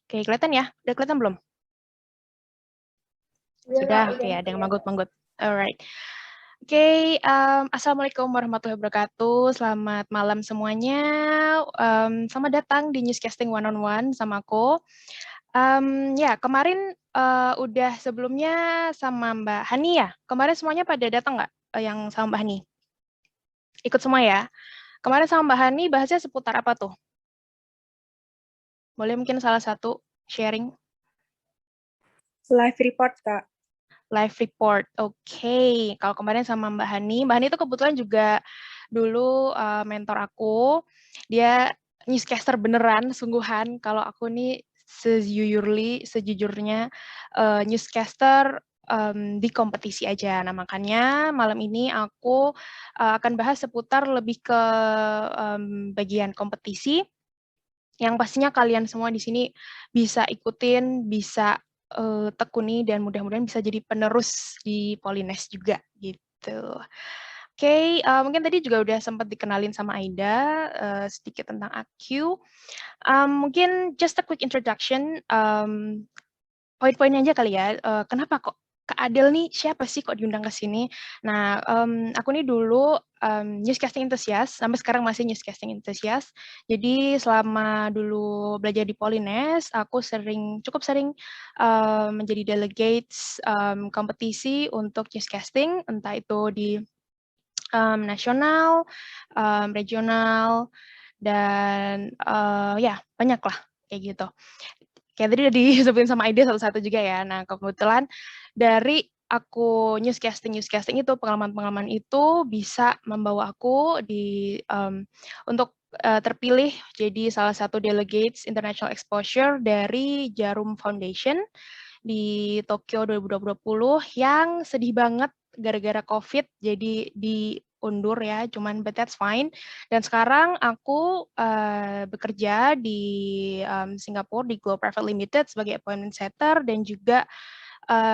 Oke, kelihatan ya? Udah kelihatan belum? Udah, Sudah, Kak, oke, udah. ada yang manggut-manggut. Alright. Oke, Assalamualaikum warahmatullahi wabarakatuh. Selamat malam semuanya. Selamat datang di Newscasting One on One sama aku. Ya, kemarin udah sebelumnya sama Mbak Hani ya. Kemarin semuanya pada datang nggak yang sama Mbak Hani? Ikut semua ya. Kemarin sama Mbak Hani bahasnya seputar apa tuh? Boleh mungkin salah satu sharing? Live report, Kak. Live report, oke. Kalau kemarin sama Mbak Hani itu kebetulan juga dulu mentor aku. Dia newscaster beneran, sungguhan. Kalau aku nih sejujurnya newscaster di kompetisi aja. Nah makanya malam ini aku akan bahas seputar lebih ke bagian kompetisi. Yang pastinya kalian semua di sini bisa ikutin, bisa tekuni, dan mudah-mudahan bisa jadi penerus di Polines juga gitu. Oke, mungkin tadi juga udah sempat dikenalin sama Aida sedikit tentang AQ. Mungkin just a quick introduction, poin-poinnya aja kali ya. Kenapa kok Kak Adel nih siapa sih kok diundang ke sini? Nah, aku nih dulu newscasting enthusiast, sampai sekarang masih newscasting enthusiast. Jadi selama dulu belajar di Polines, aku cukup sering menjadi delegates kompetisi untuk newscasting, entah itu di nasional, regional, dan ya banyak lah kayak gitu. Kayak tadi udah disebutin sama Aida satu-satu juga ya. Nah, kebetulan dari aku newscasting itu, pengalaman-pengalaman itu bisa membawa aku untuk terpilih jadi salah satu delegates international exposure dari Jarum Foundation di Tokyo 2020 yang sedih banget gara-gara COVID, jadi diundur ya, cuman but that's fine. Dan sekarang aku bekerja di Singapura di Globe Private Limited sebagai appointment setter dan juga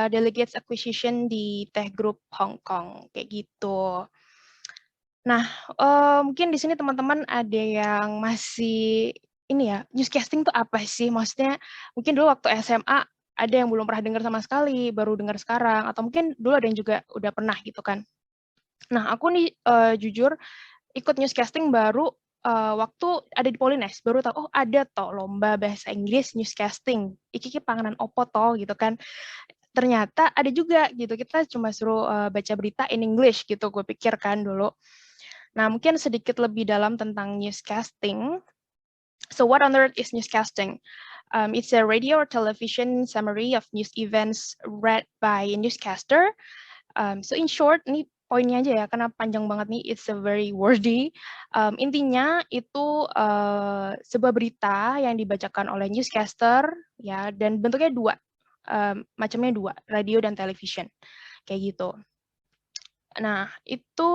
delegates acquisition di Tech Group Hong Kong kayak gitu. Nah, mungkin di sini teman-teman ada yang masih ini ya, newscasting tuh apa sih? Maksudnya mungkin dulu waktu SMA ada yang belum pernah dengar sama sekali, baru dengar sekarang, atau mungkin dulu ada yang juga udah pernah gitu kan. Nah, aku nih jujur ikut newscasting baru waktu ada di Polines, baru tahu, oh ada toh lomba bahasa Inggris newscasting, iki panganan opo toh gitu kan. Ternyata ada juga gitu, kita cuma suruh baca berita in English gitu, gue pikir kan dulu. Nah, mungkin sedikit lebih dalam tentang newscasting. So, what on earth is newscasting? It's a radio or television summary of news events read by a newscaster. So, in short, ini poinnya aja ya, karena panjang banget nih, it's a very wordy. Intinya itu sebuah berita yang dibacakan oleh newscaster, ya, dan bentuknya dua, macamnya dua, radio dan television, kayak gitu. Nah, itu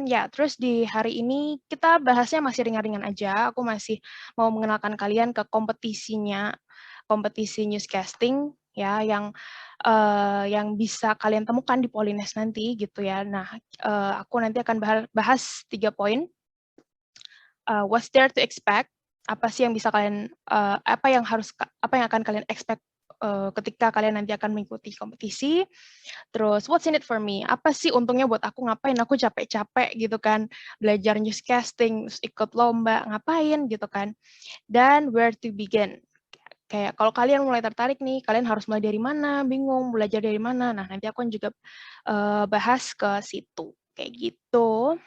ya, terus di hari ini kita bahasnya masih ringan-ringan aja. Aku masih mau mengenalkan kalian ke kompetisinya, kompetisi newscasting ya yang bisa kalian temukan di Polines nanti gitu ya. Nah, aku nanti akan bahas 3 poin. What's there to expect? Apa sih yang bisa kalian apa yang akan kalian expect ketika kalian nanti akan mengikuti kompetisi. Terus what's in it for me? Apa sih untungnya buat aku, ngapain aku capek-capek gitu kan, belajar newscasting, ikut lomba, ngapain gitu kan. Dan where to begin. Kayak kalau kalian mulai tertarik nih, kalian harus mulai dari mana, bingung, belajar dari mana. Nah, nanti aku juga bahas ke situ. Kayak gitu.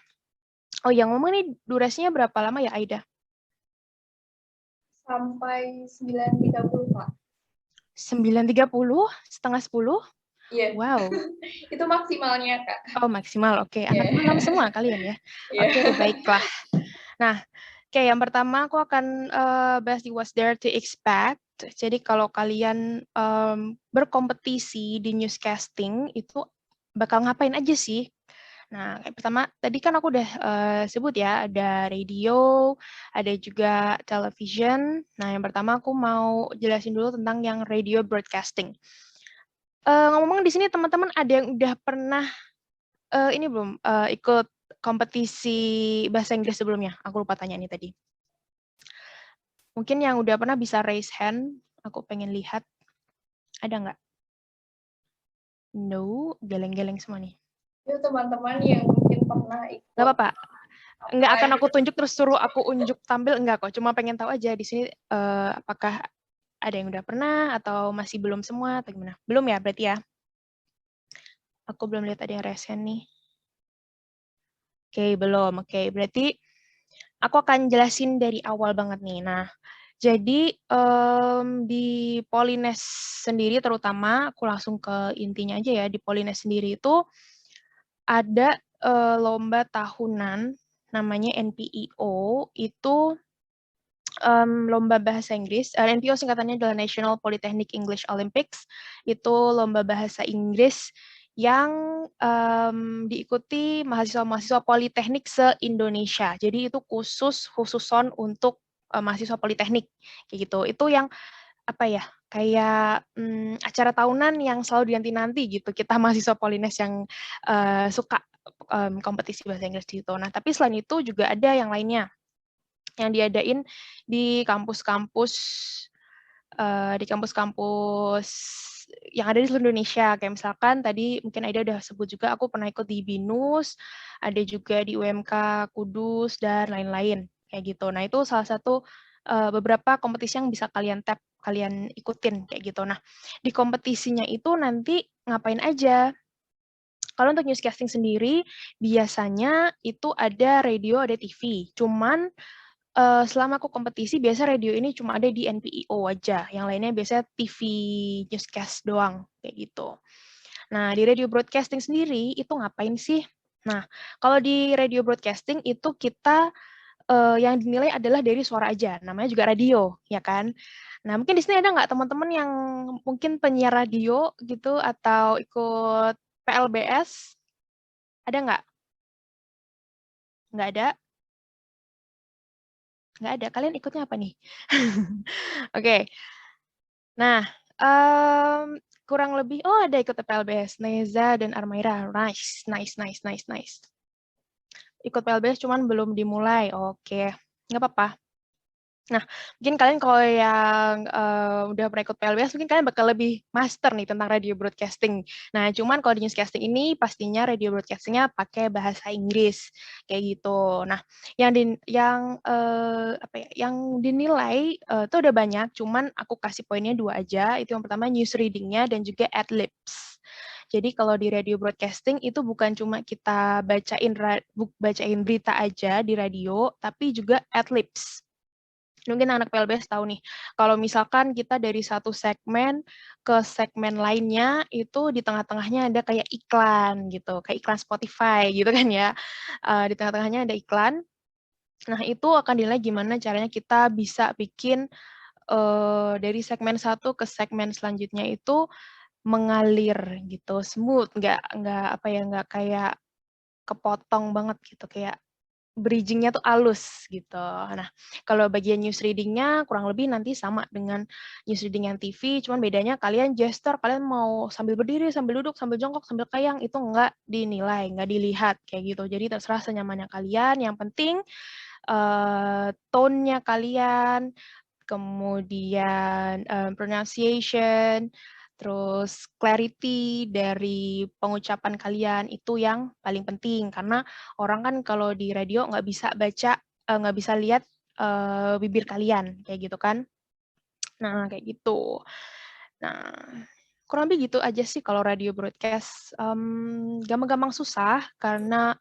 Oh, yang ngomong nih durasinya berapa lama ya, Aida? Sampai 9.30, Pak. 9.30, setengah 10? Iya. Wow. Itu maksimalnya, Kak. Oh, maksimal. Oke, anak Yeah. malam semua kalian ya. Oke, baiklah. Nah, yang pertama aku akan bahas di What's There to Expect. Jadi kalau kalian berkompetisi di newscasting itu bakal ngapain aja sih? Nah, yang pertama tadi kan aku udah sebut ya, ada radio, ada juga television. Nah, yang pertama aku mau jelasin dulu tentang yang radio broadcasting. Ngomong di sini teman-teman ada yang udah pernah ini belum ikut kompetisi bahasa Inggris sebelumnya? Aku lupa tanya nih tadi. Mungkin yang udah pernah bisa raise hand Aku pengen lihat. Ada nggak? No, geleng-geleng semua nih. Itu teman-teman yang mungkin pernah ikut. Nggak apa-apa. Nggak akan aku gitu. tunjuk terus suruh aku unjuk tampil, enggak kok. Cuma pengen tahu aja di sini apakah ada yang udah pernah atau masih belum semua atau gimana? Belum ya berarti ya? Aku belum lihat ada yang resen nih. Oke, belum. Oke, berarti aku akan jelasin dari awal banget nih. Nah, jadi di Polines sendiri terutama, aku langsung ke intinya aja ya. Di Polines sendiri itu ada lomba tahunan namanya NPEO, itu lomba bahasa Inggris. NPO singkatannya adalah National Polytechnic English Olympics. Itu lomba bahasa Inggris yang diikuti mahasiswa-mahasiswa politeknik se-Indonesia. Jadi itu khususon untuk mahasiswa politeknik kayak gitu. Itu yang apa ya? Kayak acara tahunan yang selalu dinanti-nanti gitu. Kita mahasiswa Polines yang suka kompetisi bahasa Inggris gitu. Nah, tapi selain itu juga ada yang lainnya yang diadain di kampus-kampus yang ada di seluruh Indonesia. Kayak misalkan tadi mungkin Aida udah sebut juga, aku pernah ikut di BINUS, ada juga di UMK Kudus, dan lain-lain. Kayak gitu. Nah, itu salah satu beberapa kompetisi yang bisa kalian ikutin kayak gitu. Nah, di kompetisinya itu nanti ngapain aja? Kalau untuk newscasting sendiri, biasanya itu ada radio, ada TV. Cuman selama aku kompetisi, biasa radio ini cuma ada di NPEO aja. Yang lainnya biasanya TV newscast doang, kayak gitu. Nah, di radio broadcasting sendiri, itu ngapain sih? Nah, kalau di radio broadcasting itu kita yang dinilai adalah dari suara aja. Namanya juga radio, ya kan? Nah, mungkin di sini ada nggak teman-teman yang mungkin penyiar radio gitu, atau ikut PLBS? Ada nggak? Nggak ada? Nggak ada. Kalian ikutnya apa nih? Oke. Nah, kurang lebih, oh ada ikut PLBS, Neza dan Armaira. Nice, nice, nice, nice, nice. Ikut PLBS cuman belum dimulai. Oke, nggak apa-apa. Nah, mungkin kalian kalau yang udah pernah ikut PLBS, mungkin kalian bakal lebih master nih tentang radio broadcasting. Nah, cuman kalau di newscasting ini pastinya radio broadcastingnya pakai bahasa Inggris kayak gitu. Nah, yang dinilai itu udah banyak, cuman aku kasih poinnya 2 aja. Itu yang pertama news reading-nya dan juga ad-libs. Jadi kalau di radio broadcasting itu bukan cuma kita bacain berita aja di radio, tapi juga ad-libs. Mungkin anak PLBS tahu nih, kalau misalkan kita dari satu segmen ke segmen lainnya, itu di tengah-tengahnya ada kayak iklan gitu, kayak iklan Spotify gitu kan ya. Di tengah-tengahnya ada iklan. Nah, itu akan dinilai gimana caranya kita bisa bikin dari segmen satu ke segmen selanjutnya itu mengalir gitu, smooth, nggak kayak kepotong banget gitu, kayak bridging-nya tuh halus gitu. Nah, kalau bagian news reading-nya kurang lebih nanti sama dengan news reading yang TV, cuman bedanya kalian gesture, kalian mau sambil berdiri, sambil duduk, sambil jongkok, sambil kayang, itu nggak dinilai, nggak dilihat kayak gitu. Jadi terserah senyamannya kalian, yang penting tone-nya kalian, kemudian pronunciation, terus clarity dari pengucapan kalian itu yang paling penting, karena orang kan kalau di radio nggak bisa baca, nggak bisa lihat bibir kalian kayak gitu kan. Nah, kayak gitu. Nah, kurang lebih gitu aja sih kalau radio broadcast. Gampang-gampang susah karena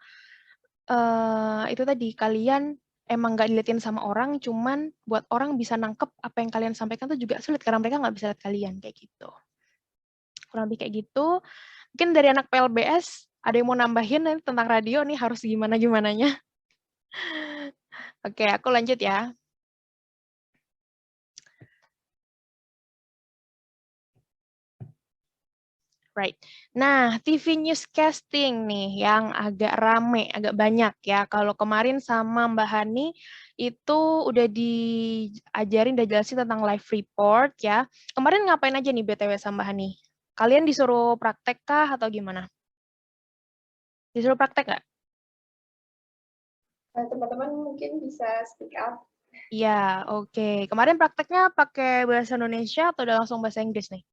itu tadi kalian emang nggak diliatin sama orang, cuman buat orang bisa nangkep apa yang kalian sampaikan tuh juga sulit karena mereka nggak bisa lihat kalian kayak gitu. Kurang lebih kayak gitu. Mungkin dari anak PLBS ada yang mau nambahin tentang radio nih harus gimana-gimananya. Oke, aku lanjut ya. Right. Nah, TV newscasting nih yang agak rame, agak banyak ya. Kalau kemarin sama Mbak Hani itu udah diajarin, udah jelasin tentang live report ya. Kemarin ngapain aja nih BTW sama Mbak Hani? Kalian disuruh praktek kah atau gimana? Disuruh praktek nggak? Teman-teman mungkin bisa speak up. Iya, oke. Kemarin prakteknya pakai bahasa Indonesia atau udah langsung bahasa Inggris nih?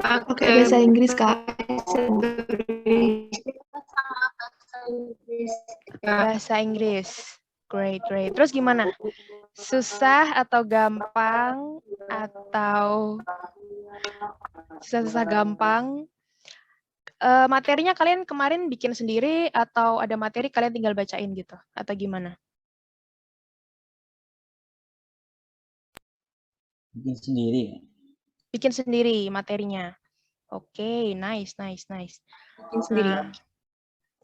Pakai bahasa Inggris, Kak. Bahasa Inggris. Great, great. Terus gimana? Susah atau gampang? Atau susah-susah gampang? Materinya kalian kemarin bikin sendiri atau ada materi kalian tinggal bacain gitu? Atau gimana? Bikin sendiri. Bikin sendiri materinya. Oke, nice, nice, nice. Bikin sendiri. Nah,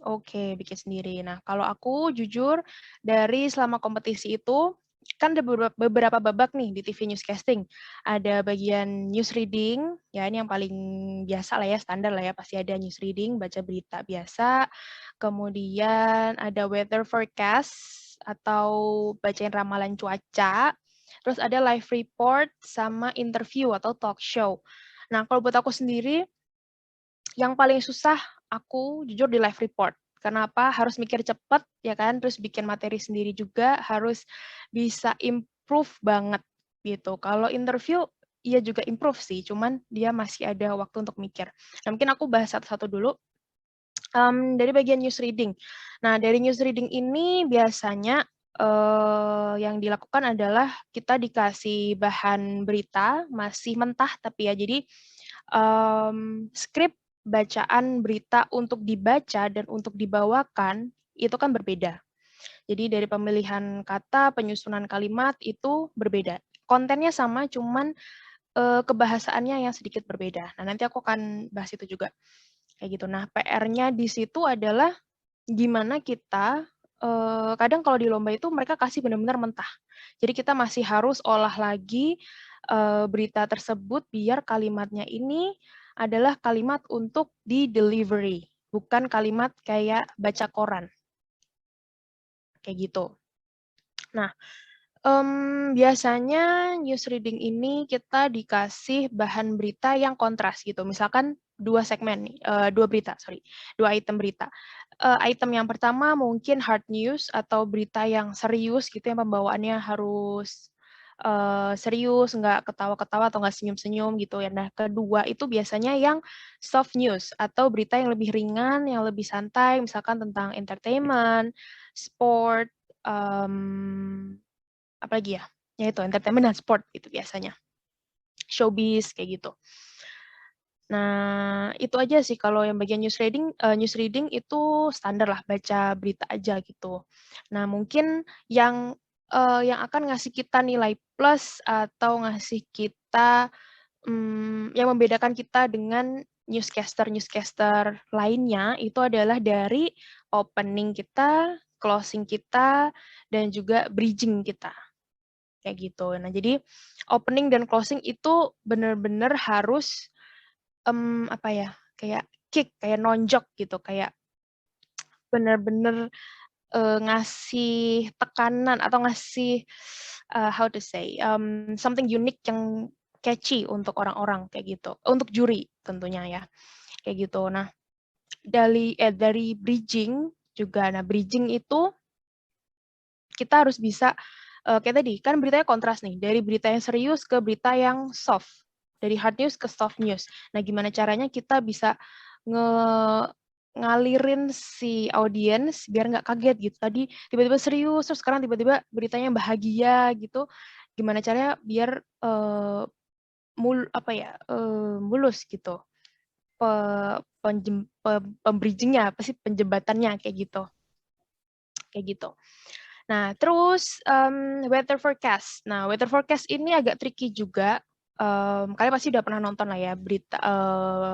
oke, bikin sendiri. Nah, kalau aku jujur dari selama kompetisi itu kan ada beberapa babak nih di TV Newscasting. Ada bagian news reading, ya ini yang paling biasa lah ya, standar lah ya, pasti ada news reading, baca berita biasa. Kemudian ada weather forecast atau bacain ramalan cuaca. Terus ada live report sama interview atau talk show. Nah, kalau buat aku sendiri, yang paling susah aku jujur di live report. Kenapa? Harus mikir cepat, ya kan? Terus bikin materi sendiri juga, harus bisa improve banget gitu. Kalau interview, iya juga improve sih, cuman dia masih ada waktu untuk mikir. Nah, mungkin aku bahas satu-satu dulu. Dari bagian news reading. Nah, dari news reading ini biasanya yang dilakukan adalah kita dikasih bahan berita, masih mentah tapi ya, jadi skrip bacaan berita untuk dibaca dan untuk dibawakan itu kan berbeda. Jadi dari pemilihan kata, penyusunan kalimat itu berbeda. Kontennya sama, cuman kebahasaannya yang sedikit berbeda. Nah, nanti aku akan bahas itu juga. Kayak gitu. Nah, PR-nya di situ adalah gimana kita kadang kalau di lomba itu mereka kasih benar-benar mentah. Jadi kita masih harus olah lagi berita tersebut biar kalimatnya ini adalah kalimat untuk di delivery, bukan kalimat kayak baca koran. Kayak gitu. Nah, biasanya news reading ini kita dikasih bahan berita yang kontras gitu. Misalkan dua segmen nih, dua item berita. Item yang pertama mungkin hard news atau berita yang serius gitu, yang pembawaannya harus serius, nggak ketawa-ketawa atau nggak senyum-senyum gitu ya. Nah, kedua itu biasanya yang soft news atau berita yang lebih ringan, yang lebih santai, misalkan tentang entertainment, sport, apalagi ya, itu entertainment dan sport gitu biasanya, showbiz kayak gitu. Nah, itu aja sih kalau yang bagian news reading itu standar lah, baca berita aja gitu. Nah, mungkin yang akan ngasih kita nilai plus atau ngasih kita yang membedakan kita dengan newscaster lainnya itu adalah dari opening kita, closing kita, dan juga bridging kita. Kayak gitu. Nah, jadi opening dan closing itu benar-benar harus apa ya, kayak kick, kayak nonjok gitu, kayak benar-benar ngasih tekanan atau ngasih how to say something unique yang catchy untuk orang-orang kayak gitu, untuk juri tentunya ya, kayak gitu. Nah, dari bridging juga, nah bridging itu kita harus bisa kayak tadi kan beritanya kontras nih, dari berita yang serius ke berita yang soft, dari hard news ke soft news. Nah, gimana caranya kita bisa ngalirin si audiens biar nggak kaget gitu. Tadi tiba-tiba serius, terus sekarang tiba-tiba beritanya bahagia gitu. Gimana caranya biar mulus gitu. Pembridgingnya apa sih, penjembatannya kayak gitu. Kayak gitu. Nah, terus weather forecast. Nah, weather forecast ini agak tricky juga. Kalian pasti udah pernah nonton lah ya berita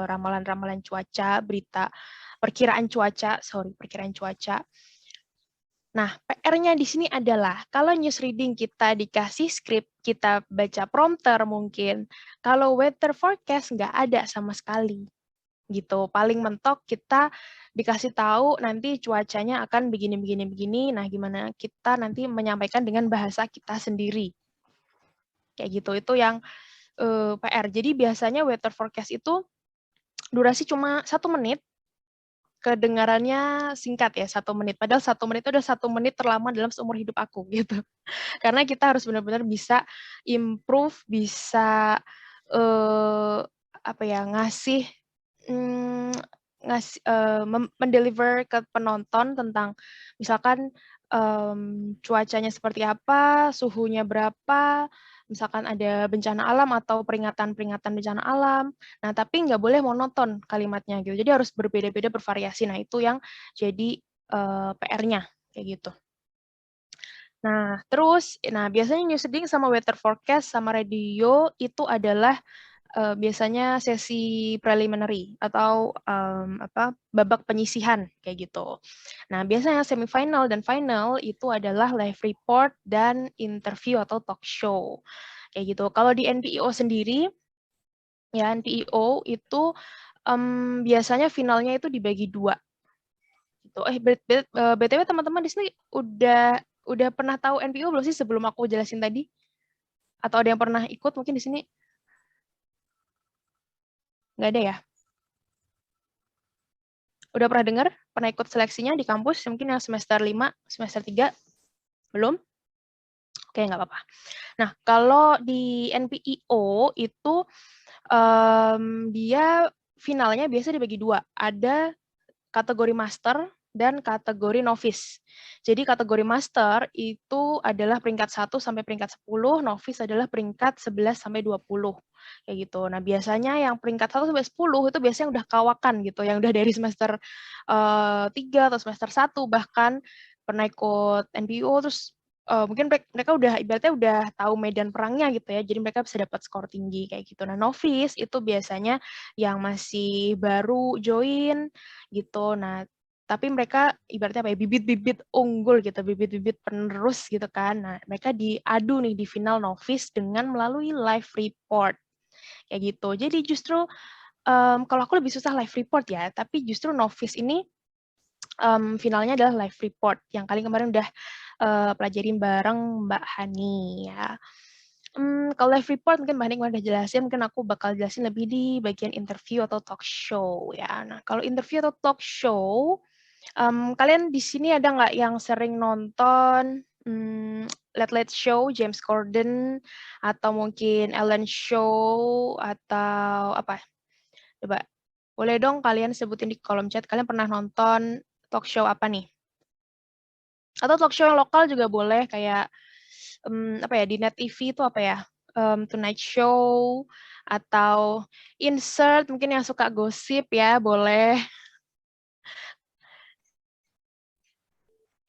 ramalan-ramalan cuaca, berita perkiraan cuaca. Nah, PR-nya di sini adalah kalau news reading kita dikasih skrip, kita baca prompter mungkin. Kalau weather forecast nggak ada sama sekali. Gitu. Paling mentok kita dikasih tahu nanti cuacanya akan begini. Nah, gimana kita nanti menyampaikan dengan bahasa kita sendiri. Kayak gitu. Itu yang PR. Jadi biasanya weather forecast itu durasi cuma 1 menit. kedengarannya singkat ya, 1 menit. Padahal 1 menit itu udah 1 menit terlama dalam seumur hidup aku gitu. Karena kita harus benar-benar bisa improve, bisa apa ya, mendeliver ke penonton tentang misalkan cuacanya seperti apa, suhunya berapa, misalkan ada bencana alam atau peringatan-peringatan bencana alam. Nah, tapi nggak boleh monoton kalimatnya gitu. Jadi harus berbeda-beda, bervariasi. Nah, itu yang jadi PR-nya kayak gitu. Nah, terus, biasanya news reading sama weather forecast sama radio itu adalah biasanya sesi preliminary atau babak penyisihan kayak gitu. Nah, biasanya semifinal dan final itu adalah live report dan interview atau talk show kayak gitu. Kalau di NPIO sendiri, ya NPIO itu biasanya finalnya itu dibagi 2 gitu. BTW teman-teman di sini udah pernah tahu NPIO belum sih sebelum aku jelasin tadi? Atau ada yang pernah ikut mungkin di sini? Nggak ada ya? Udah pernah dengar? Pernah ikut seleksinya di kampus? Mungkin yang semester 5, semester 3? Belum? Oke, nggak apa-apa. Nah, kalau di NPIO itu dia finalnya biasa dibagi 2. Ada kategori master dan kategori novice. Jadi kategori master itu adalah peringkat 1 sampai peringkat 10, novice adalah peringkat 11 sampai 20. Kayak gitu. Nah, biasanya yang peringkat 1 sampai 10 itu biasanya udah kawakan gitu, yang udah dari semester 3 atau semester 1 bahkan pernah ikut NPO terus mungkin mereka udah ibaratnya udah tahu medan perangnya gitu ya, jadi mereka bisa dapat skor tinggi kayak gitu. Nah, novice itu biasanya yang masih baru join gitu. Nah, tapi mereka ibaratnya apa ya, bibit-bibit unggul gitu, bibit-bibit penerus gitu kan. Nah, mereka diadu nih di final novice dengan melalui live report kayak gitu. Jadi justru kalau aku lebih susah live report ya, tapi justru novice ini finalnya adalah live report yang kemarin udah pelajarin bareng Mbak Hani ya. Kalau live report mungkin Mbak Hani udah jelasin, mungkin aku bakal jelasin lebih di bagian interview atau talk show ya. Nah, kalau interview atau talk show, kalian di sini ada nggak yang sering nonton Late Late Show, James Corden, atau mungkin Ellen Show, atau apa? Coba, boleh dong kalian sebutin di kolom chat, kalian pernah nonton talk show apa nih? Atau talk show yang lokal juga boleh, kayak apa ya, di Net TV itu apa ya? Tonight Show, atau Insert, mungkin yang suka gosip ya, boleh.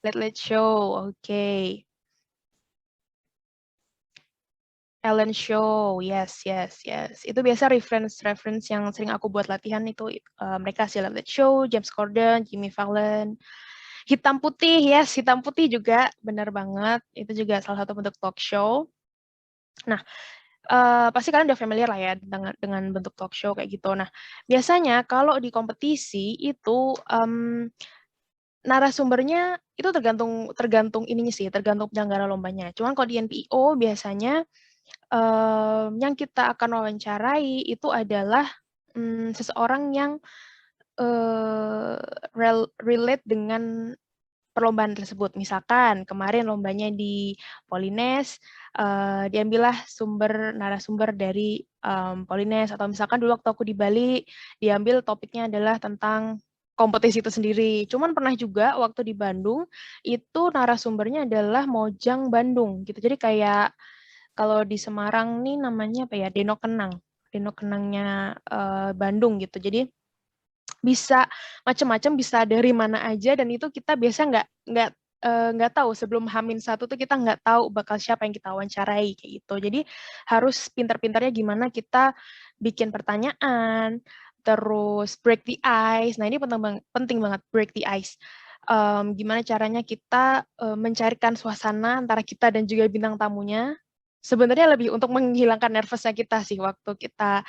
Late Late Show, oke. Ellen Show, yes. Itu biasa reference yang sering aku buat latihan itu mereka sih, Late Late Show, James Corden, Jimmy Fallon. Hitam Putih, yes, Hitam Putih juga benar banget. Itu juga salah satu bentuk talk show. Nah, pasti kalian udah familiar lah ya dengan bentuk talk show kayak gitu. Nah, biasanya kalau di kompetisi itu narasumbernya itu tergantung ininya sih, tergantung penyelenggara lombanya. Cuman kalau di NPO biasanya yang kita akan wawancarai itu adalah seseorang yang relate dengan perlombaan tersebut. Misalkan kemarin lombanya di Polines, diambillah narasumber dari Polines, atau misalkan dulu waktu aku di Bali, diambil topiknya adalah tentang kompetisi itu sendiri. Cuman pernah juga waktu di Bandung, itu narasumbernya adalah Mojang Bandung gitu. Jadi kayak kalau di Semarang nih namanya apa ya, Deno Kenangnya Bandung gitu. Jadi bisa macam-macam, bisa dari mana aja, dan itu kita biasa nggak tahu sebelum H-1 tuh kita nggak tahu bakal siapa yang kita wawancarai kayak gitu. Jadi harus pintar-pintarnya gimana kita bikin pertanyaan, terus break the ice. Nah, ini penting banget break the ice. Gimana caranya kita mencarikan suasana antara kita dan juga bintang tamunya. Sebenarnya lebih untuk menghilangkan nervousnya kita sih waktu kita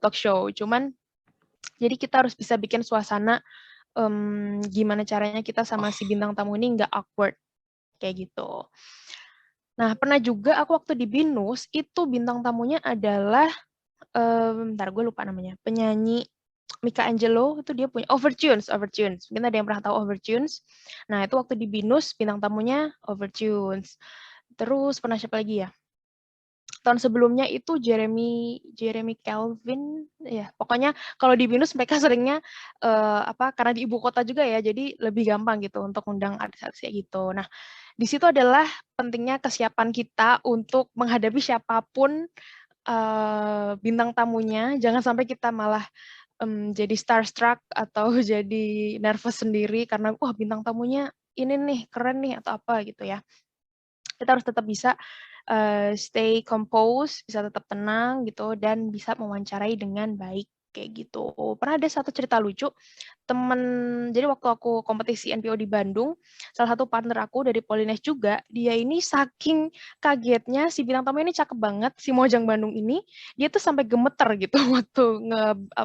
talk show. Cuman jadi kita harus bisa bikin suasana gimana caranya kita sama si bintang tamu ini nggak awkward kayak gitu. Nah, pernah juga aku waktu di BINUS itu bintang tamunya adalah bentar gue lupa namanya, penyanyi Mika Angelo itu dia punya Overtunes. Mungkin ada yang pernah tahu Overtunes. Nah, itu waktu di BINUS bintang tamunya Overtunes. Terus pernah siapa lagi ya? Tahun sebelumnya itu Jeremy Calvin, ya pokoknya kalau di BINUS mereka seringnya karena di ibu kota juga ya, jadi lebih gampang gitu untuk undang artis-artis kayak gitu. Nah, di situ adalah pentingnya kesiapan kita untuk menghadapi siapapun bintang tamunya. Jangan sampai kita malah jadi starstruck atau jadi nervous sendiri karena wah bintang tamunya ini nih keren nih atau apa gitu ya. Kita harus tetap bisa stay composed, bisa tetap tenang gitu, dan bisa mewawancarai dengan baik kayak gitu. Pernah ada satu cerita lucu, jadi waktu aku kompetisi NPO di Bandung, salah satu partner aku dari Polines juga, dia ini saking kagetnya si bintang tamu ini cakep banget, si Mojang Bandung ini, dia tuh sampai gemeter gitu waktu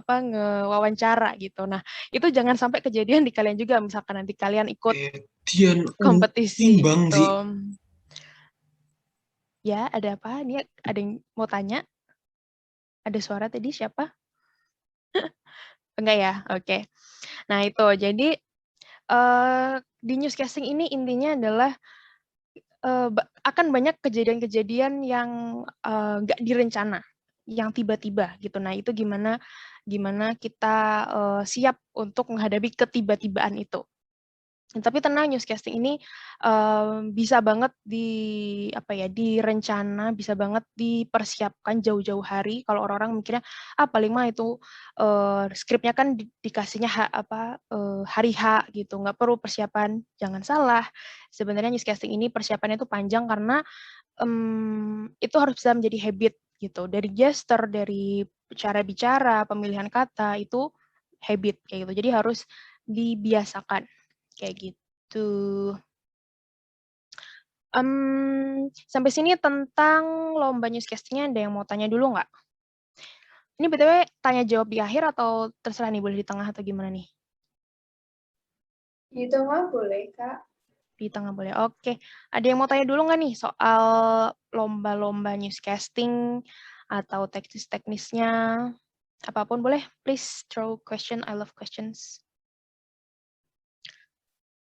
ngewawancara gitu. Nah, itu jangan sampai kejadian di kalian juga, misalkan nanti kalian ikut Dian kompetisi timbang gitu. sih. Ya, ada apa? Ini ada yang mau tanya? Ada suara tadi siapa? Enggak ya? Oke. Nah, itu. Jadi di newscasting ini intinya adalah akan banyak kejadian-kejadian yang nggak direncana, yang tiba-tiba gitu. Nah, itu gimana kita siap untuk menghadapi ketiba-tibaan itu. Tapi tenang, newscasting ini bisa banget direncana, bisa banget dipersiapkan jauh-jauh hari. Kalau orang-orang mikirnya, paling mah itu skripnya kan dikasihnya hari H gitu, nggak perlu persiapan. Jangan salah, sebenarnya newscasting ini persiapannya itu panjang karena itu harus bisa menjadi habit gitu. Dari gesture, dari cara bicara, pemilihan kata itu habit kayak gitu. Jadi harus dibiasakan. Kayak gitu. Sampai sini tentang lomba newscasting-nya ada yang mau tanya dulu nggak? Ini BTW tanya jawab di akhir atau terserah nih, boleh di tengah atau gimana nih? Di tengah boleh, Kak. Di tengah boleh. Oke. Ada yang mau tanya dulu nggak nih soal lomba-lomba newscasting atau teknis-teknisnya? Apapun boleh. Please throw question. I love questions.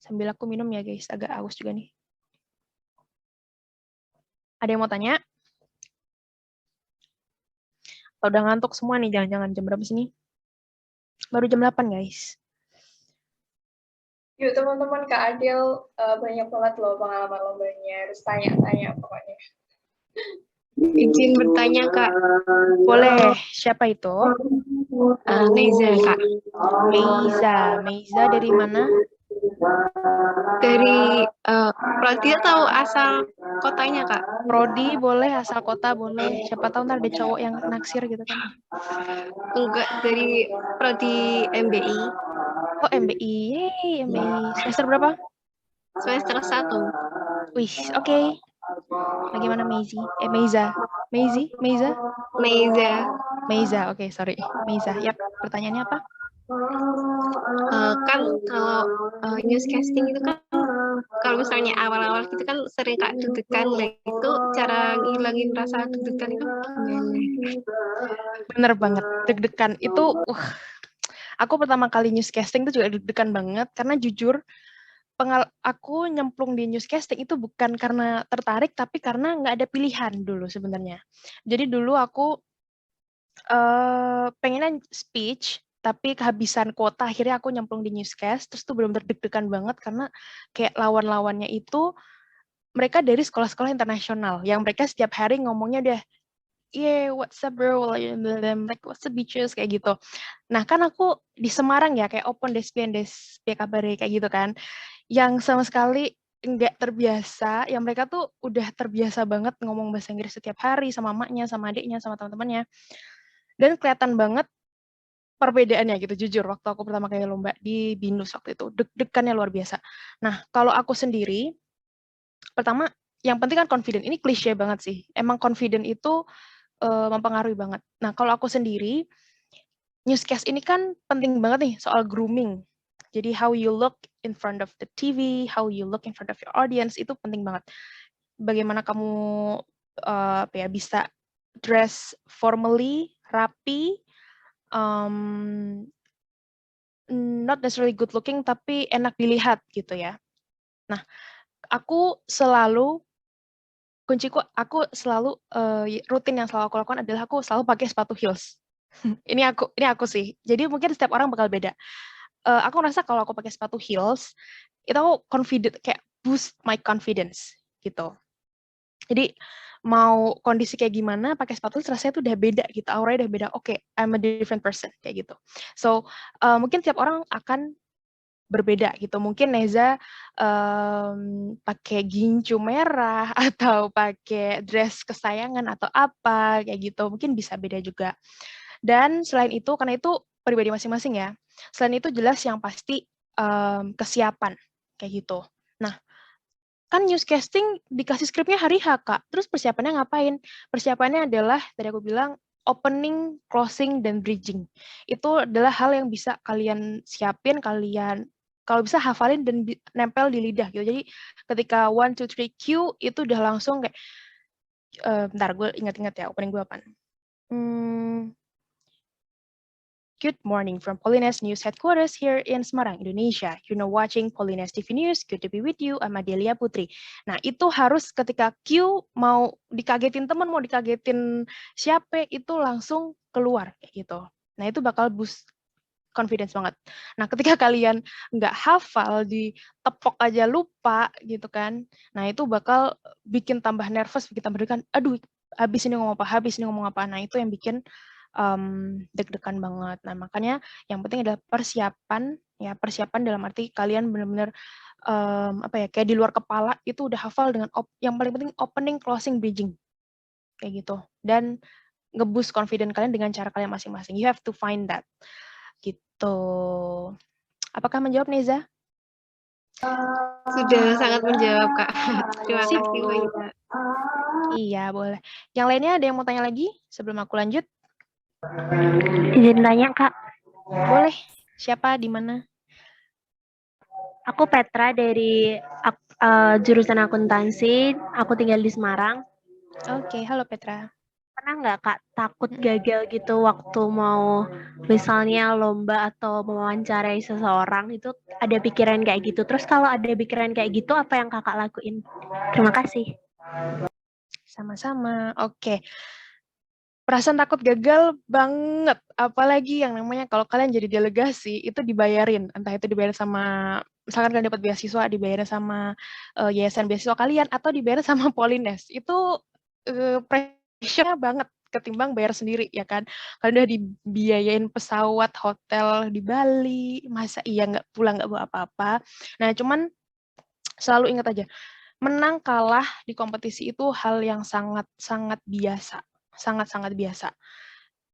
Sambil aku minum ya guys, agak aus juga nih. Ada yang mau tanya? Atau udah ngantuk semua nih, jangan-jangan jam berapa sini? Baru jam 8 guys. Yuk teman-teman, Kak Adil banyak banget loh pengalaman lombanya. Harus tanya-tanya pokoknya. Izin bertanya, Kak. Boleh. Siapa itu? Neza, Kak. Meiza dari mana? Dari Prodi tahu asal kotanya, Kak? Prodi boleh, asal kota boleh. Siapa tahu ntar ada cowok yang naksir gitu kan. Enggak, dari Prodi MBI. Oh, MBI. Yeay, MBI. Semester berapa? Semester 1. Wih, oke. Bagaimana Meizi? Meiza. Meiza, oke, sorry. Meiza, yap. Pertanyaannya apa? Kan kalau newscasting itu kan kalau misalnya awal-awal gitu kan sering Kak deg-degan, nah itu cara ngilangin rasa deg-degan itu gimana? Bener banget, deg-degan. Itu, aku pertama kali newscasting itu juga deg-degan banget, karena jujur, aku nyemplung di newscasting itu bukan karena tertarik, tapi karena nggak ada pilihan dulu sebenarnya. Jadi dulu aku pengennya speech, tapi kehabisan kuota, akhirnya aku nyemplung di newscast, terus tuh benar-benar deg-degan banget, karena kayak lawan-lawannya itu, mereka dari sekolah-sekolah internasional, yang mereka setiap hari ngomongnya udah, yeah, what's up bro, like what's up bitches, kayak gitu. Nah kan aku di Semarang ya, kayak open des kabar kayak gitu kan, yang sama sekali nggak terbiasa, yang mereka tuh udah terbiasa banget ngomong bahasa Inggris setiap hari, sama maknya, sama adiknya, sama teman-temannya. Dan kelihatan banget perbedaannya gitu, jujur, waktu aku pertama kali lomba di BINUS waktu itu, deg-degannya luar biasa. Nah, kalau aku sendiri, pertama, yang penting kan confident, ini klise banget sih, emang confident itu mempengaruhi banget. Nah, kalau aku sendiri, newscast ini kan penting banget nih soal grooming. Jadi how you look in front of the TV, how you look in front of your audience, itu penting banget. Bagaimana kamu bisa dress formally, rapi, not necessarily good looking tapi enak dilihat gitu ya. Nah, kunciku aku selalu rutin yang selalu aku lakukan adalah aku selalu pakai sepatu heels. Ini aku sih. Jadi mungkin setiap orang bakal beda. Aku ngerasa kalau aku pakai sepatu heels itu aku confident, kayak boost my confidence gitu. Jadi mau kondisi kayak gimana pakai sepatu rasanya tuh udah beda gitu, auranya udah beda. Oke, I'm a different person kayak gitu. So mungkin tiap orang akan berbeda gitu. Mungkin Neza pakai gincu merah atau pakai dress kesayangan atau apa kayak gitu. Mungkin bisa beda juga. Dan selain itu, karena itu pribadi masing-masing ya. Selain itu jelas yang pasti kesiapan kayak gitu. Nah, kan newscasting dikasih skripnya hari H, Kak. Terus persiapannya ngapain? Persiapannya adalah, tadi aku bilang, opening, closing, dan bridging. Itu adalah hal yang bisa kalian siapin, kalian kalau bisa hafalin dan nempel di lidah gitu. Jadi ketika 1, 2, 3, Q, itu udah langsung kayak, bentar, gue ingat-ingat ya, opening gue apa. Good morning from Polines News Headquarters here in Semarang, Indonesia. You're now watching Polines TV News. Good to be with you. I'm Adelia Putri. Nah, itu harus ketika Q mau dikagetin teman, mau dikagetin siapa, itu langsung keluar kayak gitu. Nah, itu bakal boost confidence banget. Nah, ketika kalian nggak hafal, ditepok aja lupa gitu kan, nah itu bakal bikin tambah nervous, bikin tambah deg-degan. Aduh, habis ini ngomong apa, habis ini ngomong apa. Nah, itu yang bikin deg-degan banget. Nah, makanya yang penting adalah persiapan, ya persiapan dalam arti kalian benar-benar apa ya, kayak di luar kepala itu udah hafal dengan yang paling penting opening, closing, bridging kayak gitu. Dan nge-boost confidence kalian dengan cara kalian masing-masing. You have to find that. Gitu. Apakah menjawab, Neza? Sudah sangat menjawab, Kak. Terima Sip. kasih banyak. Iya, boleh. Yang lainnya ada yang mau tanya lagi sebelum aku lanjut? Izin tanya, Kak. Boleh. Siapa, di mana? Aku Petra dari jurusan akuntansi. Aku tinggal di Semarang. Oke, halo Petra. Pernah nggak, Kak, takut gagal gitu waktu mau misalnya lomba atau mewawancarai seseorang, itu ada pikiran kayak gitu. Terus kalau ada pikiran kayak gitu, apa yang Kakak lakuin? Terima kasih. Sama-sama. Oke. Perasaan takut gagal banget. Apalagi yang namanya kalau kalian jadi delegasi, itu dibayarin. Entah itu dibayar sama, misalkan kalian dapat beasiswa, dibayar sama yayasan beasiswa kalian, atau dibayar sama Polines. Itu pressure-nya banget ketimbang bayar sendiri, ya kan. Kalian udah dibiayain pesawat, hotel di Bali, masa iya nggak pulang, nggak bawa apa-apa. Nah, cuman selalu ingat aja, menang kalah di kompetisi itu hal yang sangat-sangat biasa. Sangat-sangat biasa.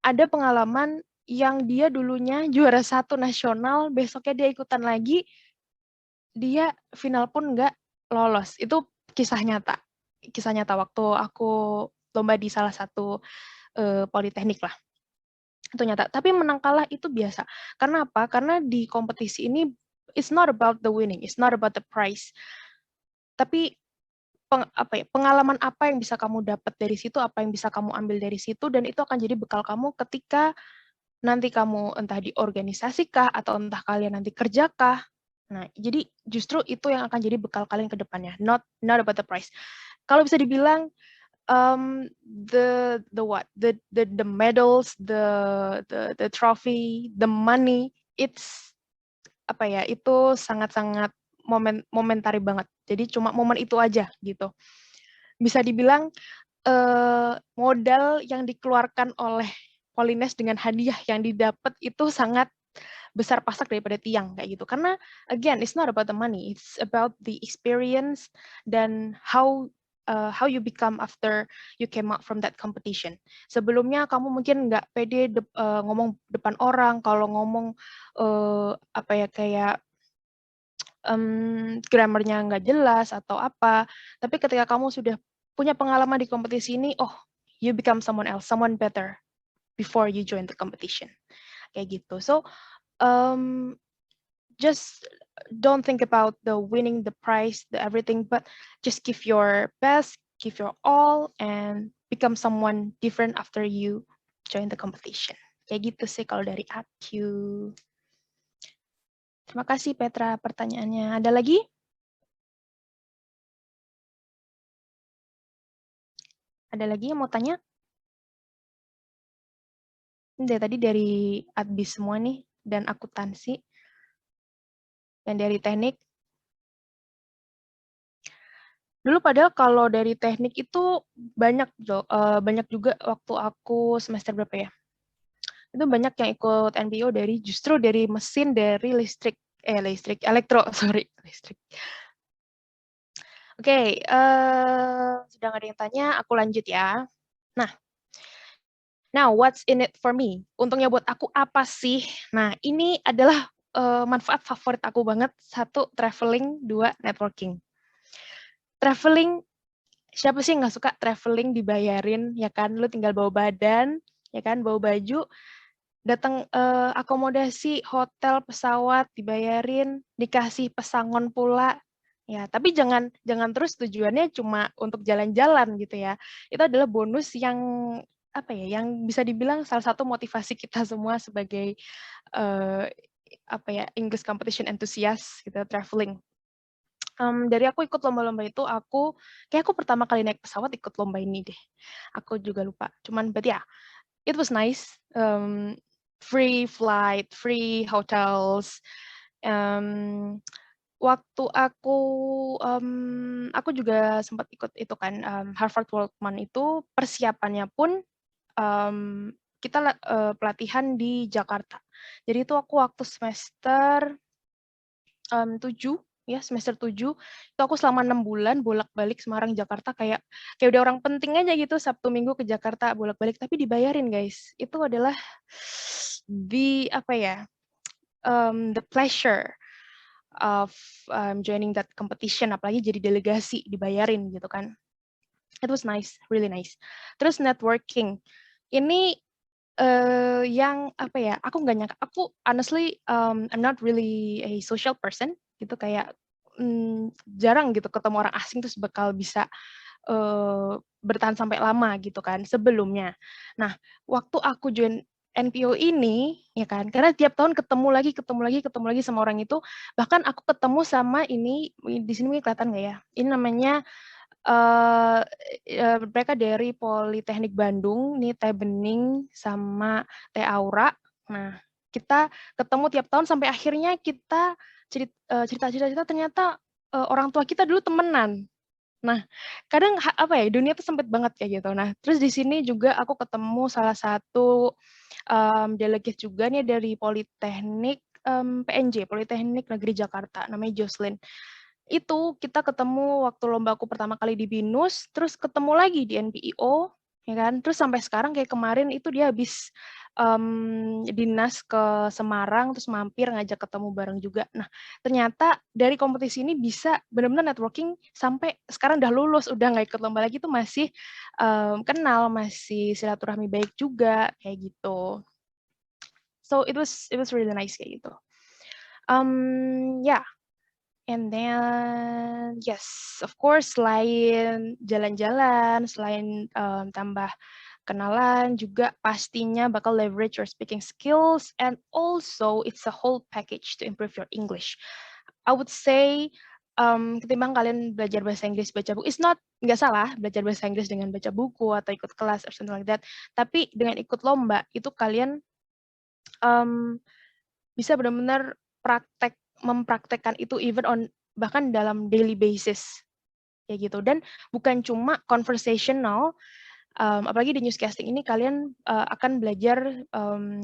Ada pengalaman yang dia dulunya juara 1 nasional, besoknya dia ikutan lagi, dia final pun nggak lolos. Itu kisah nyata. Kisah nyata waktu aku lomba di salah satu politeknik lah. Itu nyata. Tapi menang kalah itu biasa. Karena apa? Karena di kompetisi ini, it's not about the winning, it's not about the prize. Tapi pengalaman apa yang bisa kamu dapat dari situ, apa yang bisa kamu ambil dari situ, dan itu akan jadi bekal kamu ketika nanti kamu entah di organisasi kah, atau entah kalian nanti kerja kah. Nah, jadi justru itu yang akan jadi bekal kalian ke depannya, not about the price. Kalau bisa dibilang the medals, the trophy, the money, it's apa ya, itu sangat-sangat momentari banget. Jadi cuma momen itu aja gitu. Bisa dibilang modal yang dikeluarkan oleh Polines dengan hadiah yang didapat itu sangat besar pasak daripada tiang kayak gitu. Karena again, it's not about the money, it's about the experience dan how you become after you came out from that competition. Sebelumnya kamu mungkin nggak pede ngomong depan orang, kalau ngomong apa ya, kayak grammarnya nggak jelas atau apa. Tapi ketika kamu sudah punya pengalaman di kompetisi ini, oh, you become someone else, someone better before you join the competition. Kayak gitu. So, just don't think about the winning, the prize, the everything, but just give your best, give your all, and become someone different after you join the competition. Kayak gitu sih kalau dari aku. Terima kasih Petra pertanyaannya. Ada lagi? Ada lagi yang mau tanya? Ini tadi dari adbis semua nih, dan akuntansi, dan dari teknik. Dulu padahal kalau dari teknik itu banyak juga waktu aku semester berapa ya? Itu banyak yang ikut NPO justru dari mesin, dari elektro, sorry, listrik. Oke, sedang ada yang tanya, aku lanjut ya. Nah, now what's in it for me? Untungnya buat aku apa sih? Nah, ini adalah manfaat favorit aku banget. 1, traveling, 2, networking. Traveling, siapa sih nggak suka traveling dibayarin, ya kan? Lu tinggal bawa badan, ya kan? Bawa baju, datang akomodasi, hotel, pesawat, dibayarin, dikasih pesangon pula. Ya, tapi jangan terus tujuannya cuma untuk jalan-jalan gitu ya. Itu adalah bonus yang apa ya, yang bisa dibilang salah satu motivasi kita semua sebagai English competition enthusiast gitu, traveling. Dari aku ikut lomba-lomba itu, kayak aku pertama kali naik pesawat ikut lomba ini deh. Aku juga lupa. Cuman but yeah, it was nice. Free flight, free hotels. Waktu aku juga sempat ikut itu kan, Harvard Worldman itu persiapannya pun kita pelatihan di Jakarta. Jadi itu aku waktu semester 7 ya, semester 7 itu aku selama 6 bulan bolak-balik Semarang Jakarta kayak udah orang penting aja gitu, Sabtu Minggu ke Jakarta bolak-balik, tapi dibayarin guys. Itu adalah the pleasure of joining that competition, apalagi jadi delegasi dibayarin gitu kan. It was nice, really nice. Terus networking. Ini yang aku nggak nyangka. Aku honestly I'm not really a social person gitu, kayak jarang gitu ketemu orang asing terus bakal bisa bertahan sampai lama gitu kan sebelumnya. Nah, waktu aku join NPO ini ya kan, karena tiap tahun ketemu lagi sama orang itu, bahkan aku ketemu sama ini di sini mungkin kelihatan nggak ya? Ini namanya mereka dari Politeknik Bandung, nih Teh Bening sama Teh Aura. Nah, kita ketemu tiap tahun sampai akhirnya kita cerita-cerita ternyata orang tua kita dulu temenan. Nah, kadang dunia tuh sempit banget kayak gitu. Nah, terus di sini juga aku ketemu salah satu delegate juga nih dari Politeknik PNJ, Politeknik Negeri Jakarta, namanya Jocelyn. Itu kita ketemu waktu lomba aku pertama kali di BINUS, terus ketemu lagi di NPIO, ya kan? Terus sampai sekarang kayak kemarin itu dia habis dinas ke Semarang, terus mampir ngajak ketemu bareng juga. Nah, ternyata dari kompetisi ini bisa benar-benar networking sampai sekarang udah lulus, udah nggak ikut lomba lagi tuh masih kenal, masih silaturahmi baik juga kayak gitu. So it was really nice kayak gitu. Yeah. And then, yes, of course, selain jalan-jalan, selain tambah kenalan, juga pastinya bakal leverage your speaking skills, and also it's a whole package to improve your English. I would say, ketimbang kalian belajar bahasa Inggris, baca buku, nggak salah belajar bahasa Inggris dengan baca buku atau ikut kelas or something like that, tapi dengan ikut lomba, itu kalian bisa benar-benar mempraktekkan itu bahkan dalam daily basis kayak gitu, dan bukan cuma conversational, apalagi di newscasting ini kalian akan belajar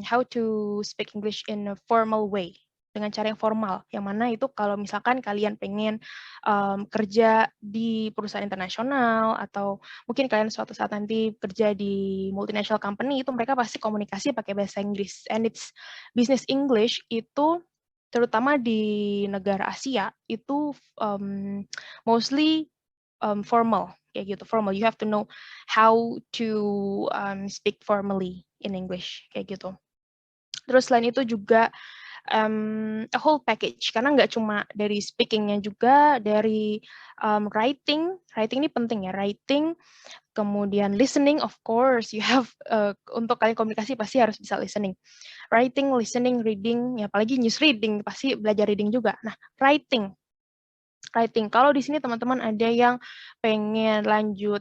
how to speak English in a formal way, dengan cara yang formal, yang mana itu kalau misalkan kalian pengen kerja di perusahaan internasional atau mungkin kalian suatu saat nanti kerja di multinational company, itu mereka pasti komunikasi pakai bahasa Inggris, and it's business English itu terutama di negara Asia itu mostly formal kayak gitu, formal. You have to know how to speak formally in English kayak gitu. Terus selain itu juga a whole package, karena nggak cuma dari speakingnya juga, dari writing ini penting ya, writing. kemudian listening, of course, you have untuk kalian komunikasi pasti harus bisa listening. Writing, listening, reading, ya apalagi news reading, pasti belajar reading juga. Nah, writing. Kalau di sini teman-teman ada yang pengen lanjut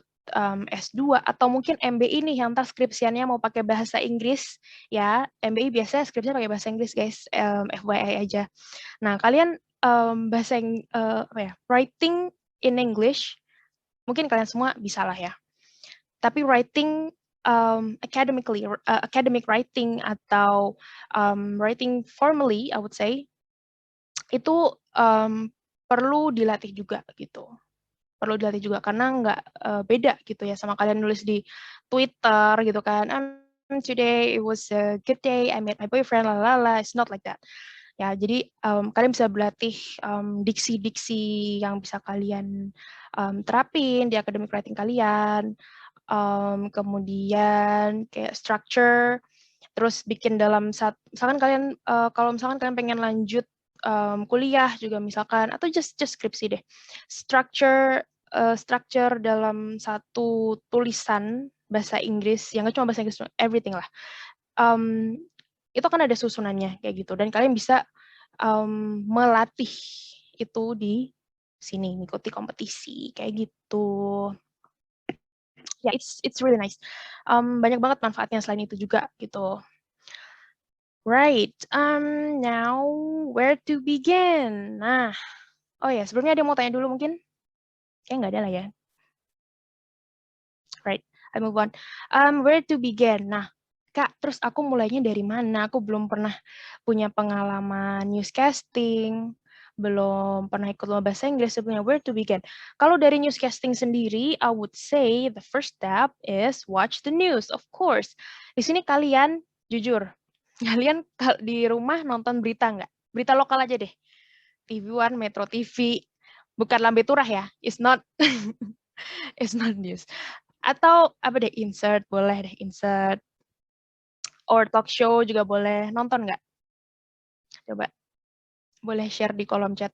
S2 atau mungkin MBI nih yang ntar skripsiannya mau pakai bahasa Inggris, ya MBI biasanya skripsinya pakai bahasa Inggris guys, FYI aja. Nah, kalian writing in English, mungkin kalian semua bisa lah ya. Tapi writing academic writing atau writing formally, I would say, itu perlu dilatih juga gitu. Perlu dilatih juga karena nggak beda gitu ya sama kalian nulis di Twitter gitu kan. Today it was a good day, I met my boyfriend, lalala. It's not like that. Ya, jadi kalian bisa berlatih diksi-diksi yang bisa kalian terapin di academic writing kalian. Kemudian kayak structure, terus bikin dalam misalkan kalian kalau misalkan kalian pengen lanjut kuliah juga misalkan atau just skripsi deh, structure dalam satu tulisan bahasa Inggris yang nggak cuma bahasa Inggris, everything lah, itu kan ada susunannya kayak gitu dan kalian bisa melatih itu di sini, mengikuti kompetisi kayak gitu. Ya, it's really nice. Banyak banget manfaatnya selain itu juga gitu. Right. Now where to begin? Nah, oh ya, sebelumnya ada yang mau tanya dulu mungkin? Kayaknya nggak ada lah ya. Right, I move on. Where to begin? Nah, Kak, terus aku mulainya dari mana? Aku belum pernah punya pengalaman newscasting, belum pernah ikut lomba bahasa Inggris sebelumnya. Where to begin? Kalau dari newscasting sendiri, I would say the first step is watch the news, of course. Di sini kalian, jujur, kalian di rumah nonton berita nggak? Berita lokal aja deh. TV One, Metro TV, bukan Lambe Turah ya. It's not, it's not news. Atau apa deh, insert, boleh deh, insert. Or talk show juga boleh. Nonton nggak? Coba. Boleh share di kolom chat.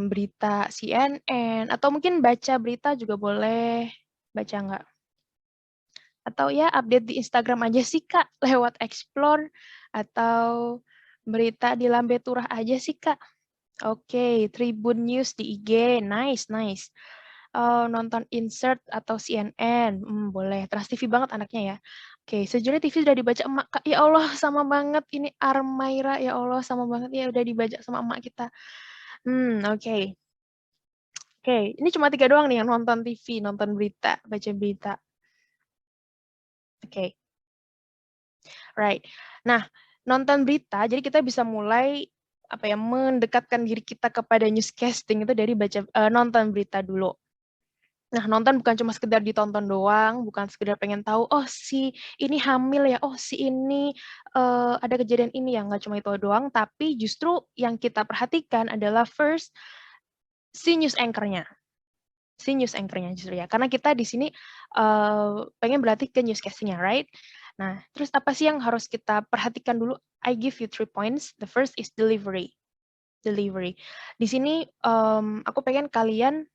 Berita CNN, atau mungkin baca berita juga boleh. Baca nggak? Atau ya update di Instagram aja sih Kak, lewat Explore. Atau berita di Lambe Turah aja sih Kak. Oke, Tribun News di IG, nice. Nonton insert atau CNN, boleh. Trans TV banget anaknya ya. Oke, sejujurnya TV sudah dibaca emak Kak. Ya Allah, sama banget. Ini Armaira, ya Allah, sama banget ya udah dibaca sama emak kita. Oke. Oke, ini cuma 3 doang nih yang nonton TV, nonton berita, baca berita. Oke. Right. Nah, nonton berita, jadi kita bisa mulai mendekatkan diri kita kepada newscasting itu dari nonton berita dulu. Nah, nonton bukan cuma sekedar ditonton doang, bukan sekedar pengen tahu, oh si ini hamil ya, oh si ini ada kejadian ini ya, nggak cuma itu doang, tapi justru yang kita perhatikan adalah first, si news anchor-nya justru ya, karena kita di sini pengen berlatih ke newscasting-nya, right? Nah, terus apa sih yang harus kita perhatikan dulu? I give you 3 points. The first is delivery. Di sini aku pengen kalian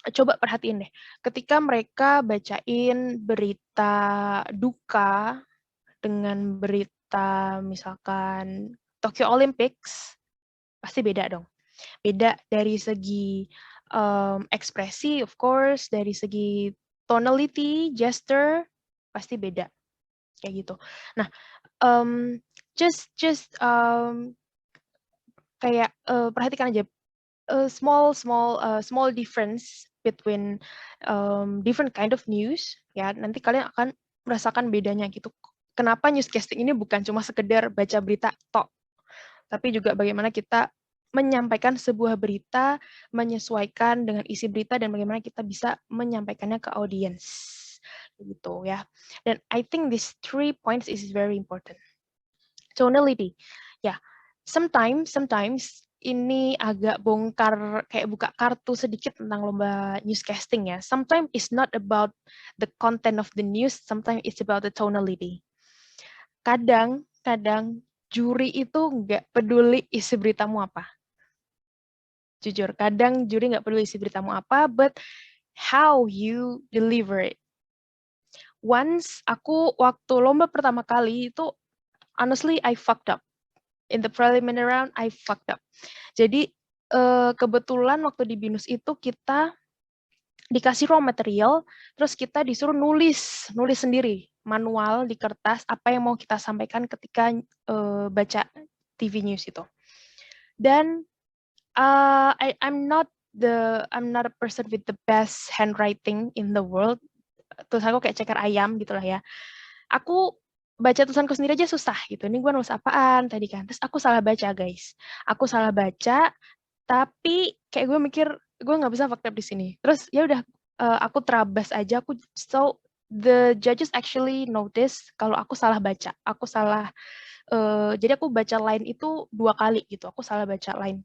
coba perhatiin deh, ketika mereka bacain berita duka dengan berita misalkan Tokyo Olympics, pasti beda dong. Beda dari segi ekspresi, of course, dari segi tonality, gesture, pasti beda. Kayak gitu. Nah, just kayak perhatikan aja small difference between different kind of news ya, nanti kalian akan merasakan bedanya gitu. Kenapa newscasting ini bukan cuma sekedar baca berita tok, tapi juga bagaimana kita menyampaikan sebuah berita, menyesuaikan dengan isi berita dan bagaimana kita bisa menyampaikannya ke audiens gitu ya. Dan I think these 3 points is very important. Tonality. Ya, sometimes ini agak bongkar, kayak buka kartu sedikit tentang lomba newscasting ya. Sometimes it's not about the content of the news, sometimes it's about the tonality. Kadang juri itu nggak peduli isi beritamu apa. jujur. Kadang juri nggak peduli isi beritamu apa, but how you deliver it. Once aku waktu lomba pertama kali itu, honestly I fucked up. In the preliminary round, I fucked up. Jadi kebetulan waktu di BINUS itu kita dikasih raw material, terus kita disuruh nulis sendiri, manual di kertas apa yang mau kita sampaikan ketika baca TV news itu. Dan I'm not a person with the best handwriting in the world. Terus aku kayak ceker ayam gitulah ya. Aku baca tulisanku sendiri aja susah gitu. Ini gue nulis apaan tadi kan. Terus aku salah baca guys. Aku salah baca, tapi kayak gue mikir gue nggak bisa fucked up di sini. Terus ya udah aku terabas aja. So the judges actually notice kalau aku salah baca. Aku salah. Jadi aku baca line itu 2 kali gitu. Aku salah baca line.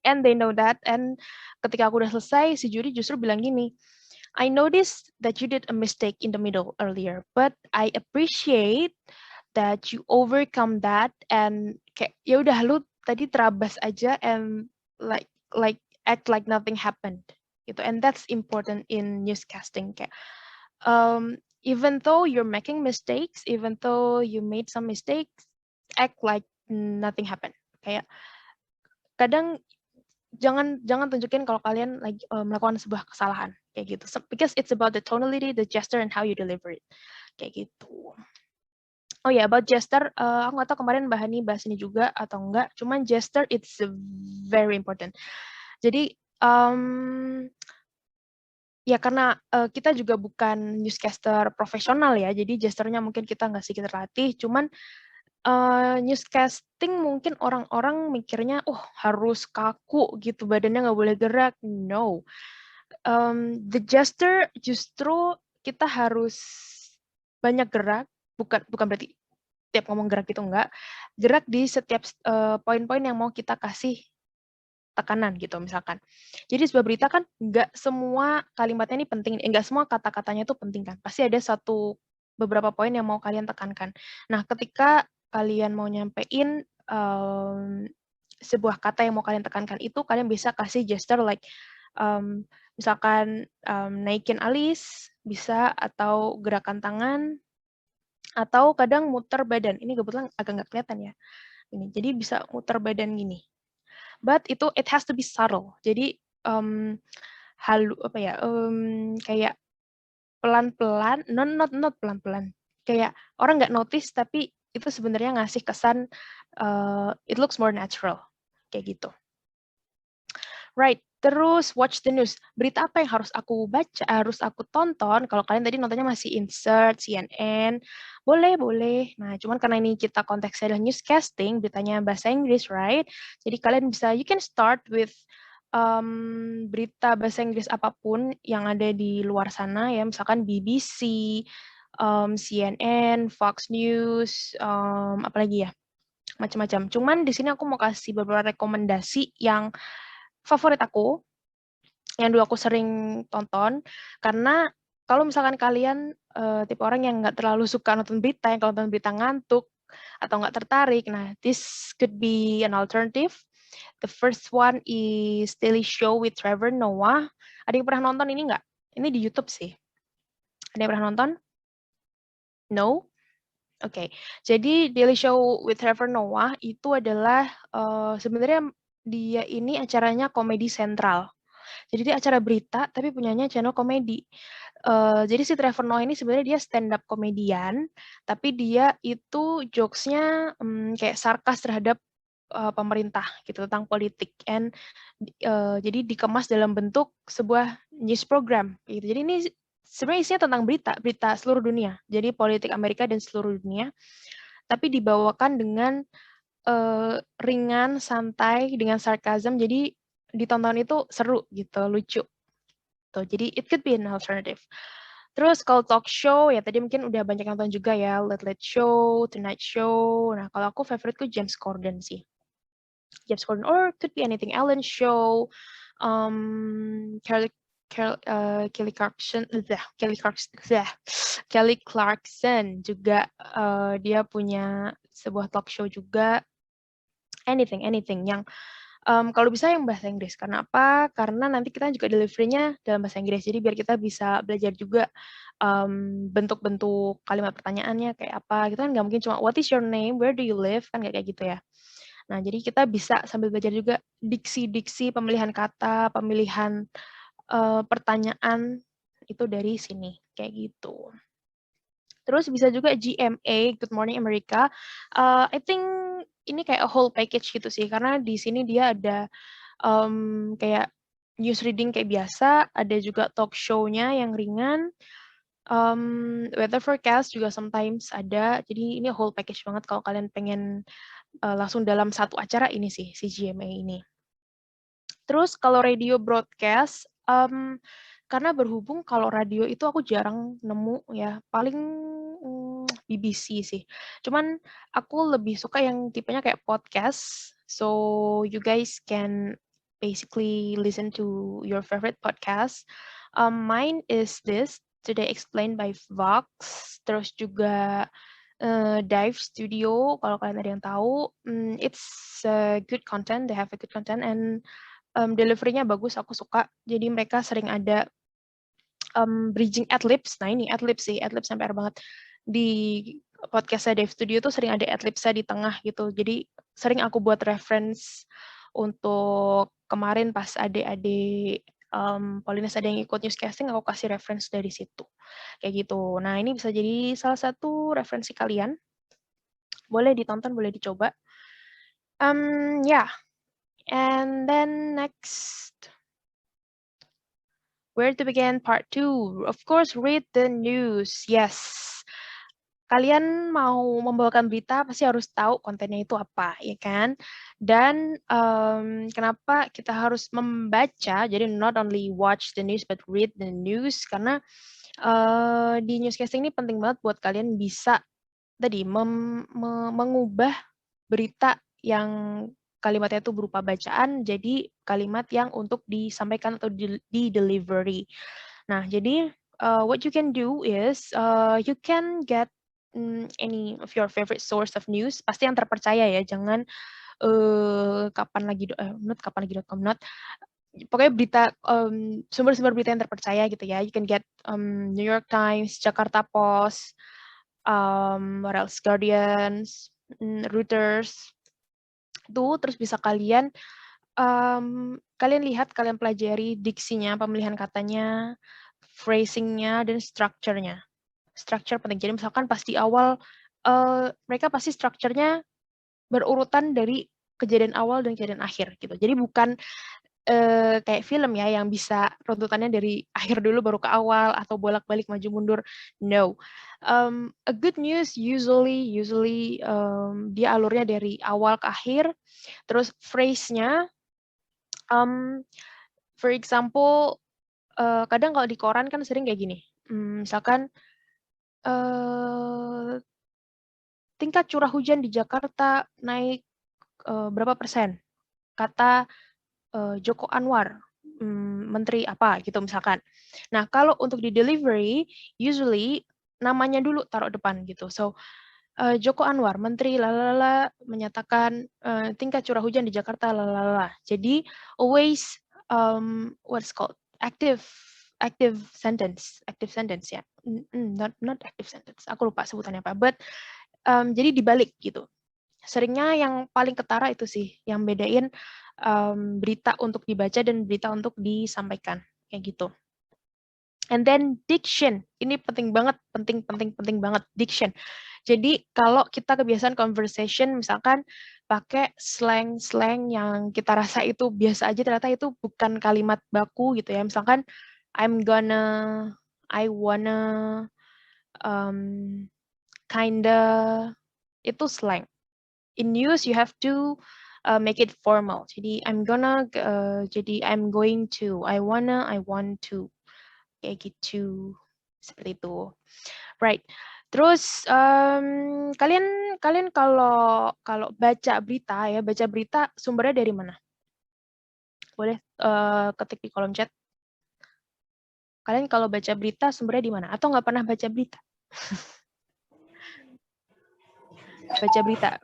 And they know that. And ketika aku udah selesai, si juri justru bilang gini, I noticed that you did a mistake in the middle earlier, but I appreciate that you overcome that and kayak ya udah lu tadi terabas aja and like act like nothing happened gitu. And that's important in newscasting kayak even though you're making mistakes, even though you made some mistakes, act like nothing happened. Kayak kadang jangan tunjukin kalau kalian lagi melakukan sebuah kesalahan kayak gitu. So, because it's about the tonality, the gesture, and how you deliver it kayak gitu. Oh ya, about gesture, aku nggak tahu kemarin Mbak Hani bahas ini juga atau enggak. Cuman gesture it's very important. Jadi ya karena kita juga bukan newscaster profesional ya, jadi gesturnya mungkin kita nggak sedikit terlatih. Cuman newscasting mungkin orang-orang mikirnya, oh harus kaku gitu, badannya nggak boleh gerak. No, the gesture justru kita harus banyak gerak, bukan berarti tiap ngomong gerak gitu enggak, gerak di setiap poin-poin yang mau kita kasih tekanan gitu misalkan. Jadi sebuah berita kan nggak semua kalimatnya ini penting, nggak semua kata-katanya itu penting kan. Pasti ada beberapa poin yang mau kalian tekankan. Nah, ketika kalian mau nyampein sebuah kata yang mau kalian tekankan itu, kalian bisa kasih gesture like misalkan naikin alis bisa, atau gerakan tangan, atau kadang muter badan. Ini kebetulan agak nggak kelihatan ya. Ini, jadi bisa muter badan gini. But it has to be subtle. Jadi kayak pelan-pelan, not pelan-pelan. Kayak orang nggak notice, tapi itu sebenarnya ngasih kesan it looks more natural. Kayak gitu. Right, terus watch the news. Berita apa yang harus aku baca, harus aku tonton? Kalau kalian tadi nontonnya masih insert, CNN, boleh. Nah, cuman karena ini kita konteksnya adalah newscasting, beritanya bahasa Inggris, right? Jadi kalian bisa, you can start with berita bahasa Inggris apapun yang ada di luar sana ya, misalkan BBC, CNN, Fox News, apalagi ya, macam-macam. Cuman di sini aku mau kasih beberapa rekomendasi yang favorit aku, yang dulu aku sering tonton, karena kalau misalkan kalian tipe orang yang nggak terlalu suka nonton berita, yang kalau nonton berita ngantuk atau nggak tertarik, nah this could be an alternative. The first one is Daily Show with Trevor Noah. Ada yang pernah nonton ini nggak? Ini di YouTube sih. Ada yang pernah nonton? No? Oke. Jadi Daily Show with Trevor Noah itu adalah sebenarnya dia ini acaranya komedi sentral. Jadi dia acara berita tapi punyanya channel komedi. Jadi si Trevor Noah ini sebenarnya dia stand up komedian, tapi dia itu jokes-nya kayak sarkas terhadap pemerintah gitu, tentang politik. And jadi dikemas dalam bentuk sebuah news program gitu. Jadi ini sebenarnya isinya tentang berita seluruh dunia. Jadi politik Amerika dan seluruh dunia. Tapi dibawakan dengan ringan, santai, dengan sarkasm. Jadi ditonton itu seru gitu, lucu. Tuh, jadi it could be an alternative. Terus kalau talk show, ya tadi mungkin udah banyak yang nonton juga ya, Late Late Show, Tonight Show. Nah, kalau aku favoritku James Corden sih. James Corden, or could be anything, Ellen Show, Kelly Clarkson juga dia punya sebuah talk show juga. Anything yang Kalau bisa yang bahasa Inggris. Karena apa? Karena nanti kita juga delivery-nya dalam bahasa Inggris. Jadi biar kita bisa belajar juga bentuk-bentuk kalimat pertanyaannya kayak apa. Gitu kan nggak mungkin cuma what is your name, where do you live, kan kayak gitu ya. Nah, jadi kita bisa sambil belajar juga diksi-diksi, pemilihan kata, pemilihan pertanyaan itu dari sini. Kayak gitu. Terus bisa juga GMA, Good Morning America. I think ini kayak a whole package gitu sih, karena di sini dia ada kayak news reading kayak biasa, ada juga talk show-nya yang ringan, weather forecast juga sometimes ada. Jadi ini whole package banget kalau kalian pengen langsung dalam satu acara ini sih, si GMA ini. Terus kalau radio broadcast, karena berhubung kalau radio itu aku jarang nemu ya, paling BBC sih. Cuman aku lebih suka yang tipenya kayak podcast, so you guys can basically listen to your favorite podcast. Mine is this, Today Explained by Vox, terus juga Dive Studio, kalau kalian ada yang tahu. It's good content, they have a good content, and delivery-nya bagus, aku suka. Jadi mereka sering ada bridging adlibs. Nah ini adlibs sih, adlibs sampai banget. Di podcastnya Dive Studio tuh sering ada adlibsnya di tengah gitu. Jadi sering aku buat reference untuk kemarin pas adik-adik Polines ada yang ikut newscasting, aku kasih reference dari situ. Kayak gitu. Nah ini bisa jadi salah satu referensi kalian. Boleh ditonton, boleh dicoba. Yeah. And then next, where to begin part 2? Of course, read the news. Yes. Kalian mau membawakan berita pasti harus tahu kontennya itu apa, ya kan? Dan kenapa kita harus membaca? Jadi not only watch the news but read the news, karena di newscasting ini penting banget buat kalian bisa tadi mengubah berita yang kalimatnya itu berupa bacaan jadi kalimat yang untuk disampaikan atau di delivery. Nah, jadi what you can do is you can get any of your favorite source of news, pasti yang terpercaya ya, jangan kapanlagi.com, not pokoknya berita sumber-sumber berita yang terpercaya gitu ya. You can get New York Times, Jakarta Post, what else, Guardians, Reuters. Itu terus bisa kalian lihat, kalian pelajari diksinya, pemilihan katanya, phrasingnya, dan structure-nya. Structure penting. Jadi misalkan pas di awal mereka pasti structure-nya berurutan dari kejadian awal dan kejadian akhir gitu. Jadi bukan kayak film ya yang bisa runtutannya dari akhir dulu baru ke awal atau bolak-balik maju mundur. No. A good news usually dia alurnya dari awal ke akhir. Terus phrase-nya, for example, kadang kalau di koran kan sering kayak gini. Misalkan tingkat curah hujan di Jakarta naik berapa persen? Kata Joko Anwar, menteri apa gitu misalkan. Nah, kalau untuk di delivery, usually namanya dulu taruh depan gitu. So, Joko Anwar, menteri lalala menyatakan tingkat curah hujan di Jakarta lalala. Jadi always what's called active sentence ya. Not active sentence. Aku lupa sebutannya apa. But jadi dibalik gitu. Seringnya yang paling ketara itu sih, yang bedain berita untuk dibaca dan berita untuk disampaikan, kayak gitu. And then diction, ini penting banget, penting banget diction. Jadi kalau kita kebiasaan conversation, misalkan pakai slang yang kita rasa itu biasa aja, ternyata itu bukan kalimat baku gitu ya. Misalkan I'm gonna, I wanna, kinda, itu slang. In news you have to make it formal. Jadi I'm gonna, jadi I'm going to, I wanna, I want to, kayak gitu, seperti itu. Right. Terus kalian kalau baca berita ya, baca berita sumbernya dari mana? Boleh ketik di kolom chat. Kalian kalau baca berita sumbernya di mana? Atau nggak pernah baca berita? Baca berita.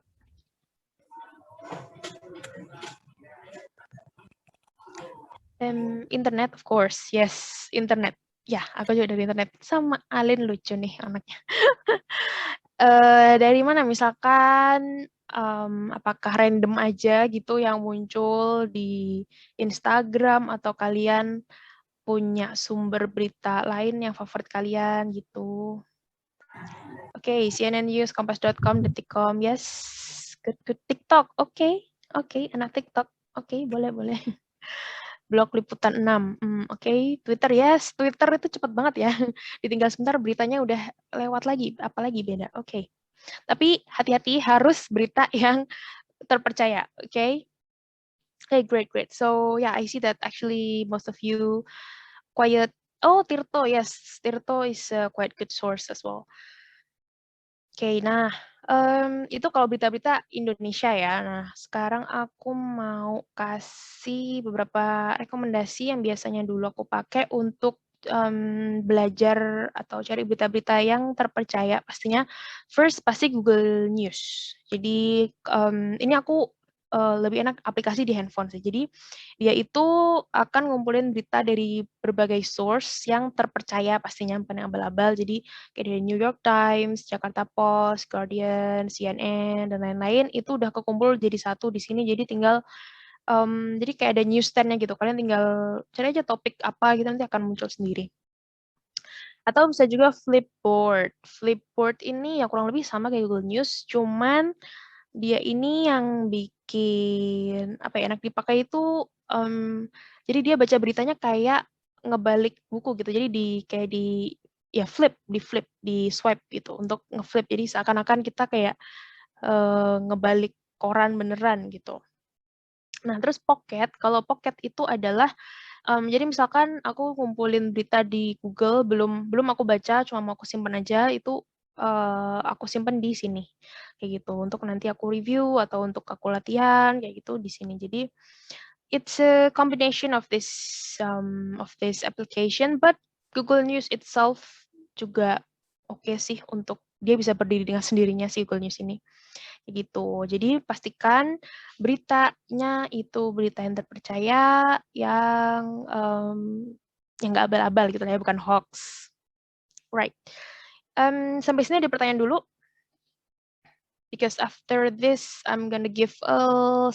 Internet, of course. Yes, internet. Ya, aku juga dari internet. Sama Alin lucu nih anaknya. Dari mana? Misalkan apakah random aja gitu yang muncul di Instagram atau kalian punya sumber berita lain yang favorit kalian gitu. Oke, CNN News, Kompas.com, Detikcom, yes. Good. TikTok, oke, anak TikTok. Oke, boleh. Blog Liputan 6, oke. Twitter, yes. Twitter itu cepat banget ya. Ditinggal sebentar beritanya udah lewat lagi, apalagi beda. Oke. Tapi hati-hati harus berita yang terpercaya, oke? Okay, great. So yeah, I see that actually most of you quiet. Oh, Tirto, yes. Tirto is a quite good source as well. Oke, nah itu kalau berita-berita Indonesia ya. Nah, sekarang aku mau kasih beberapa rekomendasi yang biasanya dulu aku pakai untuk belajar atau cari berita-berita yang terpercaya. Pastinya first pasti Google News. Jadi ini aku lebih enak aplikasi di handphone sih. Jadi dia itu akan ngumpulin berita dari berbagai source yang terpercaya pastinya paling abal-abal. Jadi kayak dari New York Times, Jakarta Post, Guardian, CNN, dan lain-lain, itu udah kekumpul jadi satu di sini. Jadi tinggal, jadi kayak ada news stand-nya gitu. Kalian tinggal cari aja topik apa gitu, nanti akan muncul sendiri. Atau bisa juga Flipboard. Flipboard ini ya kurang lebih sama kayak Google News, cuman dia ini yang bikin apa ya enak dipakai itu jadi dia baca beritanya kayak ngebalik buku gitu. Jadi di flip, di swipe gitu untuk ngeflip. Jadi seakan-akan kita kayak ngebalik koran beneran gitu. Nah, terus Pocket, kalau Pocket itu adalah jadi misalkan aku ngumpulin berita di Google belum aku baca, cuma mau aku simpan aja, itu aku simpan di sini kayak gitu untuk nanti aku review atau untuk aku latihan kayak gitu di sini. Jadi it's a combination of this application, but Google News itself juga oke sih untuk dia bisa berdiri dengan sendirinya sih Google News ini. Kayak gitu. Jadi pastikan beritanya itu berita yang terpercaya, yang nggak abal-abal gitu ya, bukan hoax. Right. Sampai sini ada pertanyaan dulu. Because after this, I'm gonna give a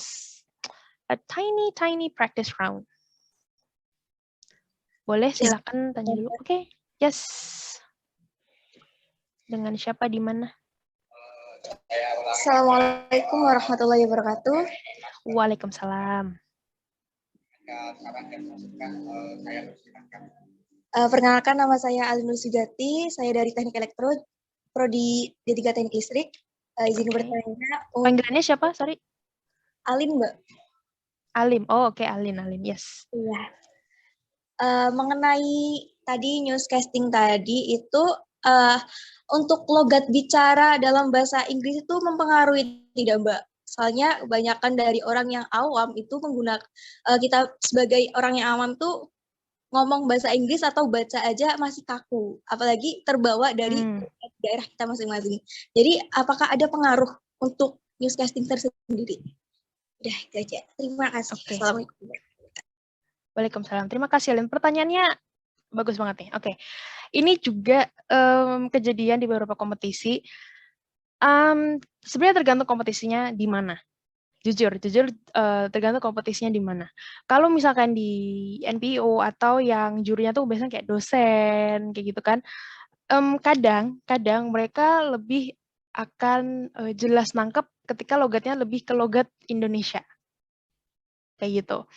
tiny practice round. Boleh, silakan tanya dulu. Oke. Yes. Dengan siapa di mana? Assalamualaikum warahmatullahi wabarakatuh. Waalaikumsalam. Perkenalkan, nama saya Alin Nur Sujati, saya dari Teknik Elektro, Prodi D3 Teknik Listrik. Izin bertanya. Panggilannya siapa? Sorry. Alin, Mbak. Alim. Oh, oke, Alin, yes. Iya. Mengenai tadi newscasting tadi itu untuk logat bicara dalam bahasa Inggris itu mempengaruhi tidak, Mbak? Soalnya kebanyakan dari orang yang awam itu menggunakan kita sebagai orang yang awam tuh ngomong bahasa Inggris atau baca aja masih kaku, apalagi terbawa dari daerah kita masing-masing. Jadi apakah ada pengaruh untuk newscasting tersendiri? Udah itu aja. Terima kasih. Okay. Assalamualaikum. Waalaikumsalam. Terima kasih, Alin. Pertanyaannya bagus banget nih. Oke. Ini juga kejadian di beberapa kompetisi. Sebenarnya tergantung kompetisinya di mana. Jujur tergantung kompetisinya di mana. Kalau misalkan di NPO atau yang jurinya tuh biasanya kayak dosen, kayak gitu kan, kadang mereka lebih akan jelas nangkep ketika logatnya lebih ke logat Indonesia. Kayak gitu.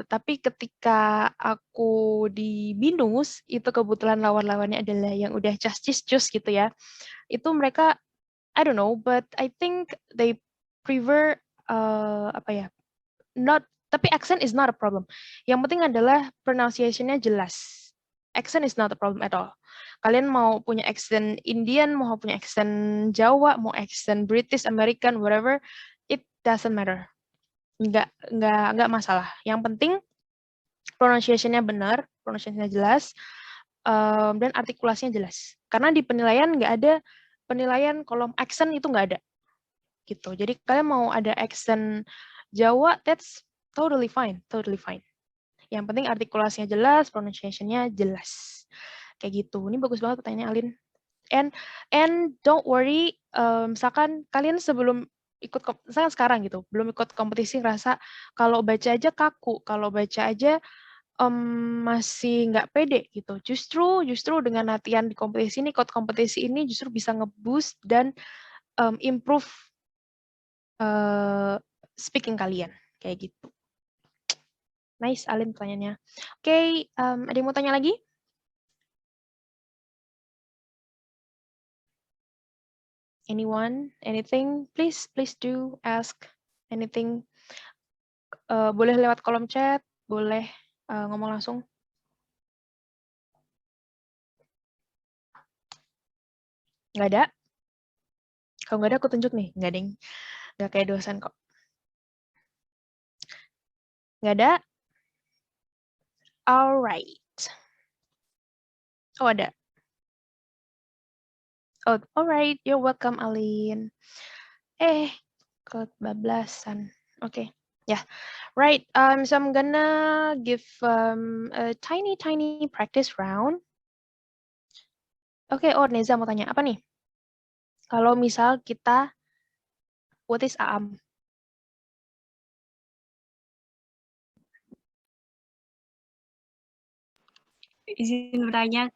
Tapi ketika aku di BINUS, itu kebetulan lawan-lawannya adalah yang udah cus gitu ya. Itu mereka, I don't know, but I think they prefer tapi accent is not a problem. Yang penting adalah pronunciation-nya jelas. Accent is not a problem at all. Kalian mau punya accent Indian, mau punya accent Jawa, mau accent British, American, whatever, it doesn't matter. Nggak masalah. Yang penting pronunciation-nya benar, pronunciation-nya jelas, dan artikulasinya jelas. Karena di penilaian nggak ada penilaian kolom accent itu nggak ada. Gitu. Jadi kalian mau ada accent Jawa, that's totally fine, totally fine. Yang penting artikulasinya jelas, pronunciation-nya jelas. Kayak gitu. Ini bagus banget pertanyaannya Alin. And don't worry, misalkan kalian sebelum ikut, misalkan sekarang gitu, belum ikut kompetisi ngerasa kalau baca aja kaku, kalau baca aja masih nggak pede gitu. Justru dengan latihan di kompetisi ini, ikut kompetisi ini justru bisa nge-boost dan improve speaking kalian. Kayak gitu. Nice, Alin pertanyaannya. Oke, ada yang mau tanya lagi? Anyone? Anything? Please do ask anything. Boleh lewat kolom chat, boleh ngomong langsung. Nggak ada? Kalau nggak ada, aku tunjuk nih. Nggak, ding. Nggak kayak dosen kok. Nggak ada? Alright. Oh, ada. Oh, alright. You're welcome, Alin. Kebablasan. Okay. Yeah. Right. So I'm gonna give a tiny practice round. Oke, oh Neza mau tanya apa nih? Kalau misal kita, what is aam? Izin bertanya,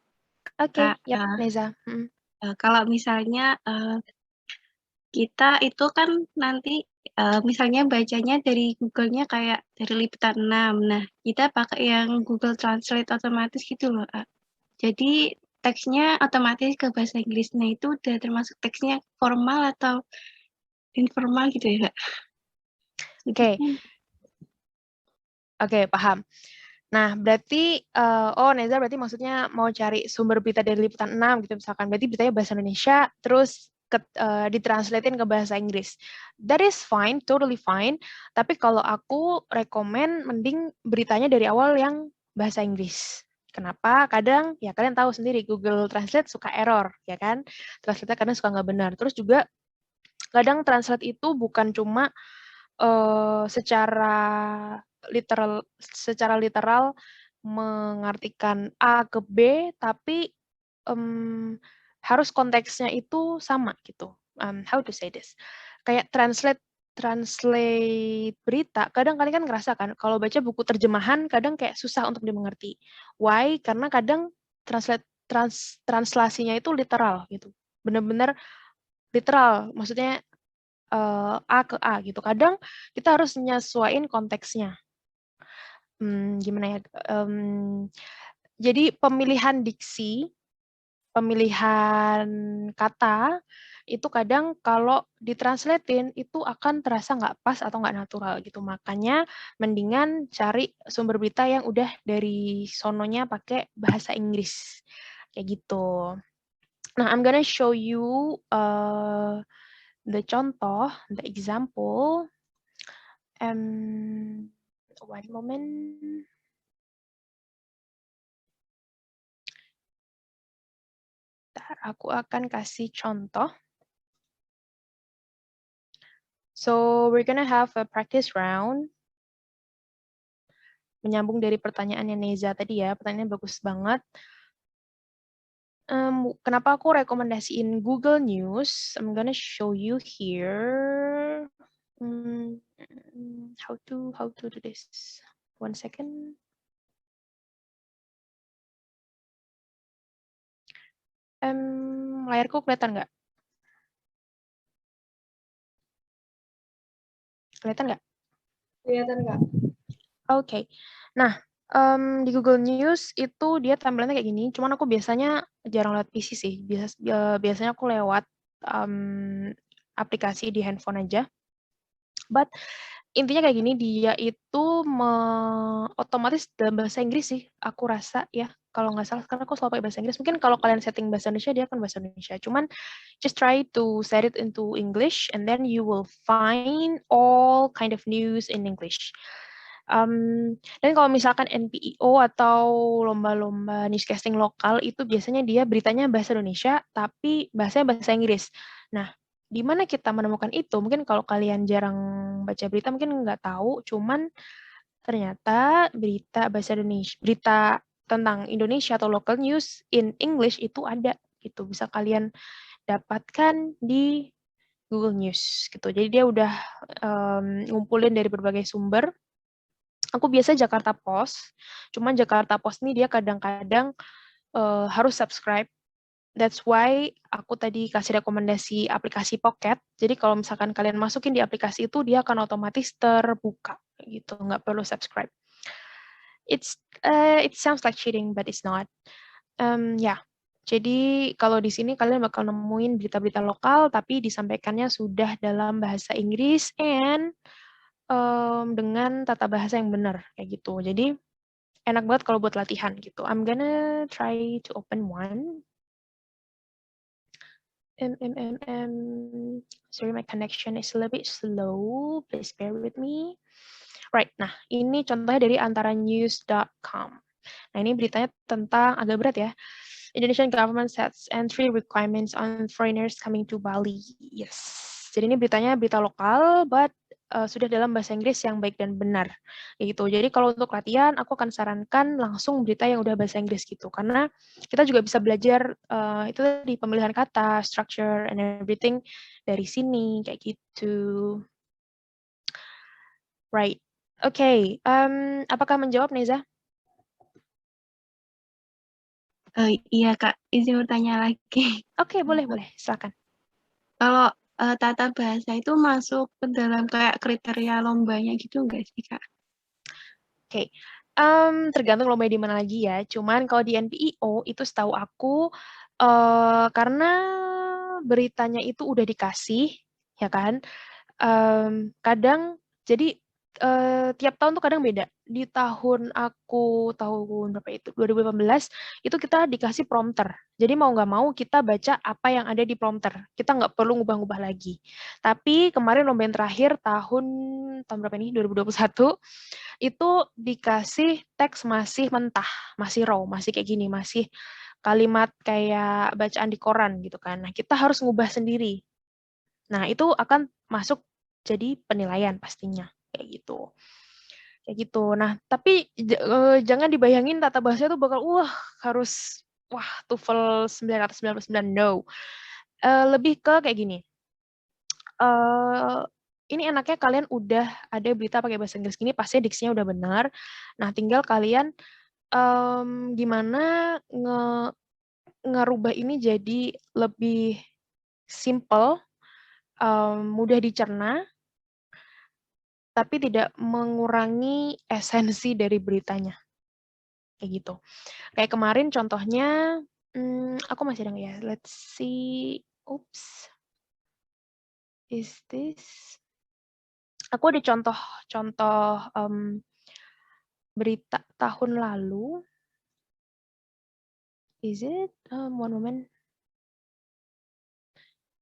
Oke, Kak, yep, Neza. kalau misalnya kita itu kan nanti misalnya bacanya dari Google-nya kayak dari liputan 6. Nah, kita pakai yang Google Translate otomatis gitu loh, Kak. Jadi teksnya otomatis ke bahasa Inggris. Nah, itu udah termasuk teksnya formal atau informal gitu ya, Kak? Oke, paham. Nah, berarti, Neza berarti maksudnya mau cari sumber berita dari liputan 6 gitu misalkan. Berarti beritanya bahasa Indonesia, terus ditranslatein ke bahasa Inggris. That is fine, totally fine. Tapi kalau aku rekomen mending beritanya dari awal yang bahasa Inggris. Kenapa? Kadang, ya kalian tahu sendiri, Google Translate suka error, ya kan? Translate-nya kadang suka nggak benar. Terus juga, kadang translate itu bukan cuma secara literal mengartikan A ke B, tapi harus konteksnya itu sama gitu. How to say this? Kayak translate berita, kadang kalian kan ngerasa kan, kalau baca buku terjemahan, kadang kayak susah untuk dimengerti. Why? Karena kadang translasinya itu literal gitu. Benar-benar literal, maksudnya A ke A gitu. Kadang kita harus nyesuaiin konteksnya. Gimana ya? Jadi pemilihan diksi, pemilihan kata, itu kadang kalau ditranslatein itu akan terasa nggak pas atau nggak natural gitu. Makanya mendingan cari sumber berita yang udah dari sononya pakai bahasa Inggris. Kayak gitu. Nah, I'm gonna show you the contoh, the example. One moment. Bentar, aku akan kasih contoh. So, we're gonna have a practice round. Menyambung dari pertanyaannya Neza tadi ya, pertanyaannya bagus banget. Kenapa aku rekomendasiin Google News? I'm gonna show you here. How to do this? 1 second. Layarku kelihatan nggak? Kelihatan nggak? Kelihatan nggak? Oke. Nah, di Google News itu dia tampilannya kayak gini. Cuman aku biasanya jarang lewat PC sih. Biasanya aku lewat aplikasi di handphone aja. But intinya kayak gini, dia itu otomatis dalam bahasa Inggris sih, aku rasa ya. Kalau nggak salah, karena aku selalu pakai bahasa Inggris. Mungkin kalau kalian setting bahasa Indonesia, dia akan bahasa Indonesia. Cuman just try to set it into English, and then you will find all kind of news in English. Dan kalau misalkan NPIO atau lomba-lomba newscasting lokal, itu biasanya dia beritanya bahasa Indonesia, tapi bahasanya bahasa Inggris. Nah, di mana kita menemukan itu? Mungkin kalau kalian jarang baca berita, mungkin nggak tahu, cuman ternyata berita bahasa Indonesia, berita tentang Indonesia atau local news in English itu ada gitu, bisa kalian dapatkan di Google News gitu. Jadi dia udah ngumpulin dari berbagai sumber. Aku biasa Jakarta Post, cuman Jakarta Post ini dia kadang-kadang harus subscribe. That's why aku tadi kasih rekomendasi aplikasi Pocket. Jadi kalau misalkan kalian masukin di aplikasi itu, dia akan otomatis terbuka gitu, nggak perlu subscribe. It sounds like cheating, but it's not. Ya, jadi kalau di sini kalian bakal nemuin berita-berita lokal, tapi disampaikannya sudah dalam bahasa Inggris and dengan tata bahasa yang benar kayak gitu. Jadi enak banget kalau buat latihan gitu. I'm gonna try to open one. Sorry, my connection is a little bit slow. Please bear with me. Right, nah ini contohnya dari antaranews.com. Nah ini beritanya tentang, agak berat ya, Indonesian government sets entry requirements on foreigners coming to Bali. Yes, jadi ini beritanya berita lokal, but sudah dalam bahasa Inggris yang baik dan benar. Gitu. Jadi kalau untuk latihan, aku akan sarankan langsung berita yang udah bahasa Inggris gitu, karena kita juga bisa belajar itu di pemilihan kata, structure, and everything dari sini kayak gitu. Right. Oke, apakah menjawab, Neza? Iya Kak, izin bertanya lagi. Oke, boleh, silakan. Kalau tata bahasa itu masuk ke dalam kayak kriteria lombanya gitu nggak sih Kak? Oke, tergantung lomba di mana lagi ya. Cuman kalau di NPIO itu setahu aku karena beritanya itu udah dikasih, ya kan? Kadang jadi tiap tahun tuh kadang beda. Di tahun berapa itu? 2018 itu kita dikasih prompter. Jadi mau nggak mau kita baca apa yang ada di prompter. Kita nggak perlu ngubah-ngubah lagi. Tapi kemarin lomba yang terakhir tahun berapa ini? 2021 itu dikasih teks masih mentah, masih raw, masih kayak gini, masih kalimat kayak bacaan di koran gitu kan. Nah, kita harus ngubah sendiri. Nah, itu akan masuk jadi penilaian pastinya kayak gitu. Kayak gitu. Nah, tapi jangan dibayangin tata bahasa itu bakal harus TOEFL 999, no. Lebih ke kayak gini. Ini enaknya kalian udah ada berita pakai bahasa Inggris gini, pasti diksinya udah benar. Nah, tinggal kalian gimana ngerubah ini jadi lebih simple, mudah dicerna, tapi tidak mengurangi esensi dari beritanya. Kayak gitu. Kayak kemarin contohnya, aku masih ada nggak ya? Let's see. Oops. Is this? Aku ada contoh berita tahun lalu. Is it? One moment.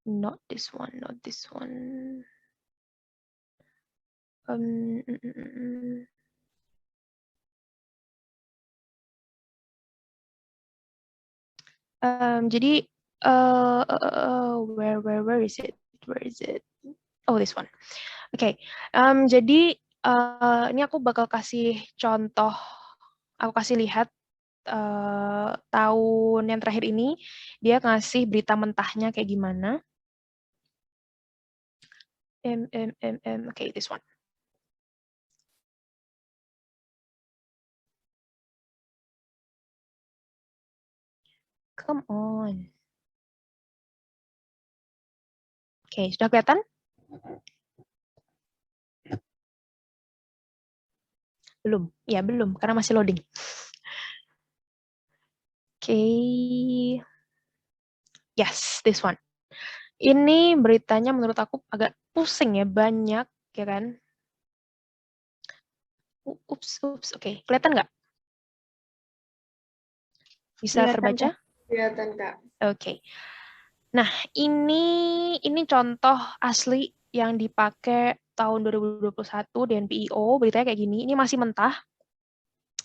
Not this one, not this one. Jadi where is it? Where is it? Oh, this one. Oke. Jadi ini aku bakal kasih contoh. Aku kasih lihat tahun yang terakhir ini dia ngasih berita mentahnya kayak gimana. Okay, this one. Come on. Oke, sudah kelihatan? Belum. Ya, belum karena masih loading. Oke. Yes, this one. Ini beritanya menurut aku agak pusing ya, banyak ya kan? Ups. Oke, kelihatan nggak? Bisa Kelihatan, terbaca? Kelihatan, Kak. Oke. Nah, ini contoh asli yang dipakai tahun 2021 di NPIO, beritanya kayak gini. Ini masih mentah.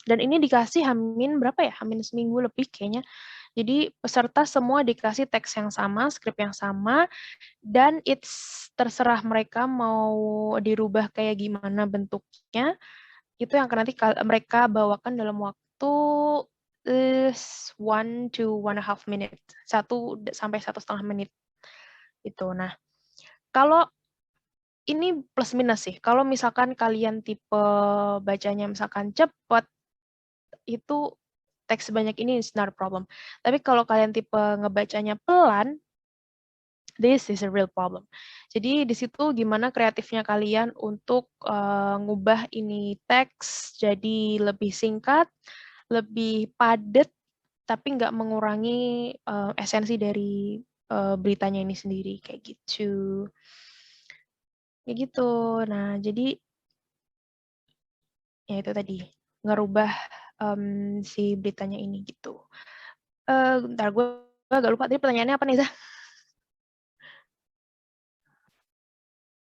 Dan ini dikasih hamin berapa ya? Hamin seminggu lebih kayaknya. Jadi peserta semua dikasih teks yang sama, skrip yang sama, dan terserah mereka mau dirubah kayak gimana bentuknya. itu yang akan nanti mereka bawakan dalam waktu 1 to 1.5 minute, 1 sampai 1,5 menit itu. Nah, kalau ini plus minus sih. Kalau misalkan kalian tipe bacanya misalkan cepat, itu teks sebanyak ini is not a problem. Tapi kalau kalian tipe ngebacanya pelan, this is a real problem. Jadi di situ gimana kreatifnya kalian untuk ngubah ini teks jadi lebih singkat, lebih padat, tapi nggak mengurangi esensi dari beritanya ini sendiri kayak gitu. Kayak gitu. Nah, jadi ya itu tadi ngerubah si beritanya ini gitu. Bentar gue agak lupa tadi pertanyaannya apa nih, Zah?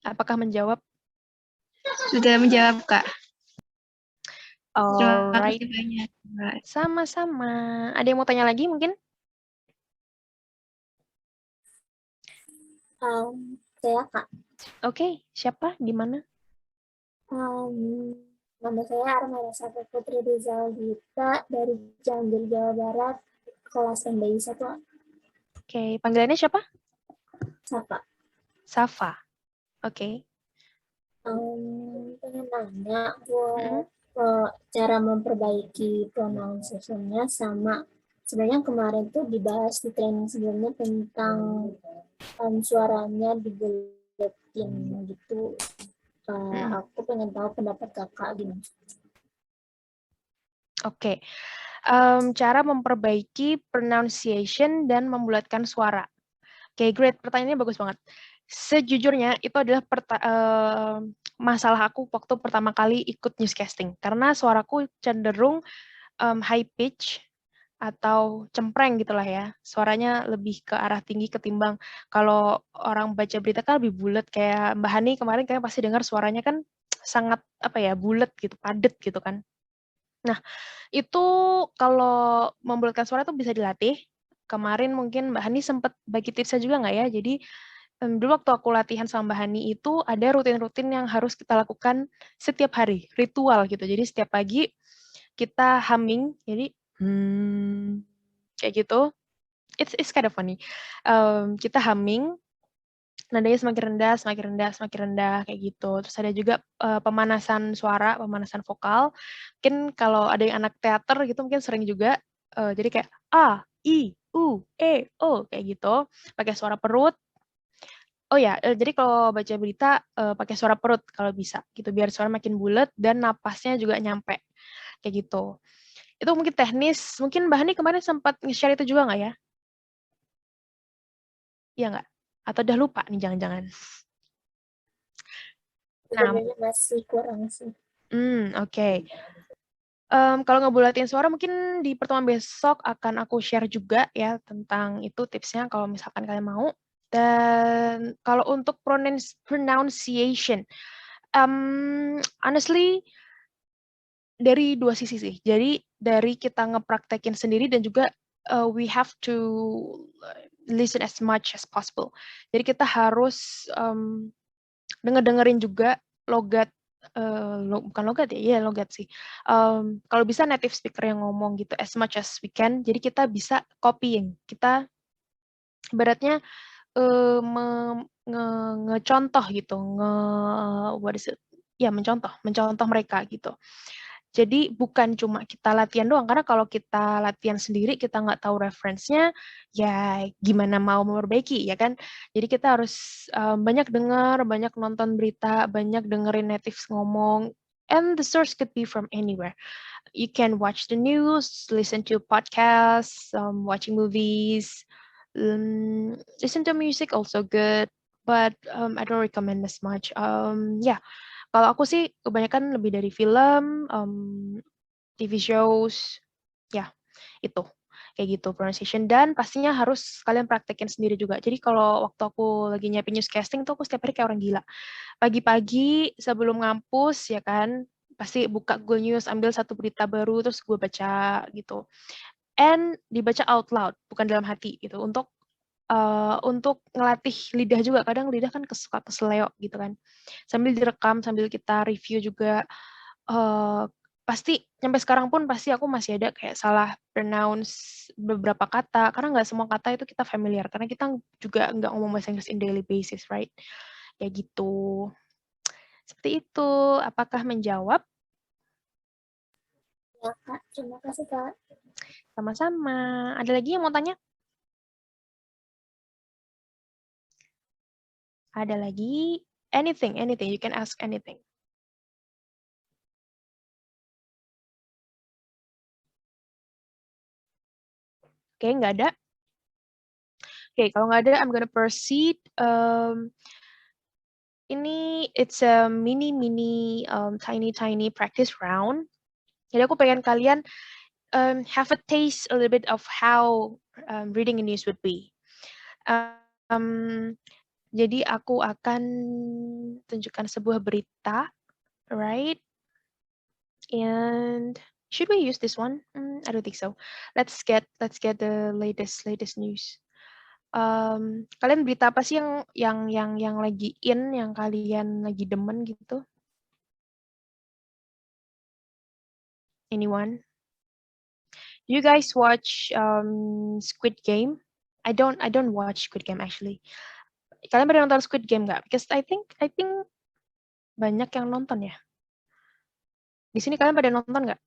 Apakah menjawab? Sudah menjawab, Kak. Terima Alright. kasih banyak, Mbak. Sama-sama. Ada yang mau tanya lagi mungkin? Saya Kak. Oke, siapa? Di mana? Nama saya Armanasa Putri Rizal Gita dari Cianjur, Jawa Barat, kelas MBI 1. Oke, panggilannya siapa? Sapa. Safa. Oke. Pengen nanya buat cara memperbaiki pronunciation-nya, sama sebenarnya kemarin tuh dibahas di training sebelumnya tentang suaranya dibuletin gitu. Aku pengen tahu pendapat kakak gimana. Oke. Cara memperbaiki pronunciation dan membulatkan suara. Oke, great. Pertanyaannya bagus banget. Sejujurnya itu adalah masalah aku waktu pertama kali ikut newscasting. Karena suaraku cenderung high pitch atau cempreng gitulah ya. Suaranya lebih ke arah tinggi ketimbang kalau orang baca berita kan lebih bulat. Kayak Mbak Hani kemarin kalian pasti dengar suaranya kan sangat bulat gitu, padat gitu kan. Nah, itu kalau membulatkan suara itu bisa dilatih. Kemarin mungkin Mbak Hani sempat bagi tipsnya juga nggak ya? Jadi dulu waktu aku latihan sama Mbak Hani itu ada rutin-rutin yang harus kita lakukan setiap hari, ritual gitu. Jadi setiap pagi kita humming, jadi kayak gitu. It's kind of funny. Kita humming, nadanya semakin rendah, semakin rendah, semakin rendah kayak gitu. Terus ada juga pemanasan suara, pemanasan vokal. Mungkin kalau ada yang anak teater gitu mungkin sering juga jadi kayak a, i, u, e, o kayak gitu. Pakai suara perut. Oh ya, jadi kalau baca berita pakai suara perut kalau bisa gitu biar suara makin bulat dan napasnya juga nyampe kayak gitu. Itu mungkin teknis. Mungkin Mbak Hani kemarin sempat nge-share itu juga nggak ya? Iya nggak? Atau udah lupa nih jangan-jangan? Sebenarnya masih kurang sih. Oke. Kalau ngebulatin suara mungkin di pertemuan besok akan aku share juga ya tentang itu tipsnya kalau misalkan kalian mau. Dan kalau untuk pronunciation, honestly dari dua sisi sih. Jadi dari kita ngepraktekin sendiri dan juga we have to listen as much as possible. Jadi kita harus dengerin juga logat bukan logat ya, iya logat sih. Kalau bisa native speaker yang ngomong gitu as much as we can. Jadi kita bisa copying. Kita ibaratnya ngecontoh gitu, what is it? Ya mencontoh mereka gitu. Jadi bukan cuma kita latihan doang, karena kalau kita latihan sendiri, kita nggak tahu reference-nya, ya gimana mau memperbaiki, ya kan? Jadi kita harus banyak dengar, banyak nonton berita, banyak dengerin natives ngomong, and the source could be from anywhere. You can watch the news, listen to podcasts, watching movies, listen to music also good, but I don't recommend as much. Kalau aku sih kebanyakan lebih dari film, TV shows, ya itu kayak gitu pronunciation dan pastinya harus kalian praktekin sendiri juga. Jadi kalau waktu aku lagi nyiapin newscasting tuh aku setiap hari kayak orang gila. Pagi-pagi sebelum ngampus ya kan pasti buka Google News, ambil satu berita baru terus gue baca gitu. And dibaca out loud, bukan dalam hati gitu. Untuk ngelatih lidah juga, kadang lidah kan suka keseleo gitu kan. Sambil direkam, sambil kita review juga pasti sampai sekarang pun pasti aku masih ada kayak salah pronounce beberapa kata, karena nggak semua kata itu kita familiar, karena kita juga nggak ngomong bahasa Inggris in daily basis, right? Kayak gitu. Seperti itu. Apakah menjawab? Ya, Kak. Terima kasih, Kak. Sama-sama. Ada lagi yang mau tanya? Ada lagi? Anything. You can ask anything. Oke, nggak ada. Oke, kalau nggak ada, I'm gonna proceed. Ini it's a mini tiny practice round. Jadi aku pengen kalian have a taste a little bit of how reading a news would be. Jadi aku akan tunjukkan sebuah berita, right? And should we use this one? I don't think so. Let's get the latest news. Kalian berita apa sih yang lagi in, yang kalian lagi demen gitu? Anyone? Do you guys watch Squid Game? I don't watch Squid Game actually. Kalian pada nonton Squid Game nggak? Because I think banyak yang nonton ya. Di sini kalian pada nonton nggak?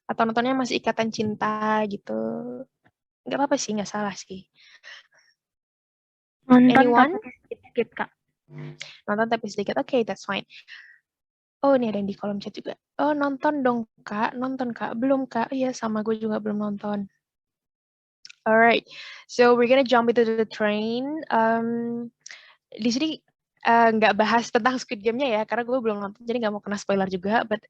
Atau nontonnya masih Ikatan Cinta gitu? Nggak apa-apa sih, nggak salah sih. Nonton Anyone? tapi sedikit, Kak. Nonton tapi sedikit. Okay, that's fine. Oh, ini ada yang di kolom chat juga. Oh, nonton dong, Kak. Nonton, Kak. Belum, Kak. Iya, sama gue juga belum nonton. Alright, so we're gonna jump into the train. Di sini nggak bahas tentang Squid Game-nya ya, karena gue belum nonton, jadi nggak mau kena spoiler juga. But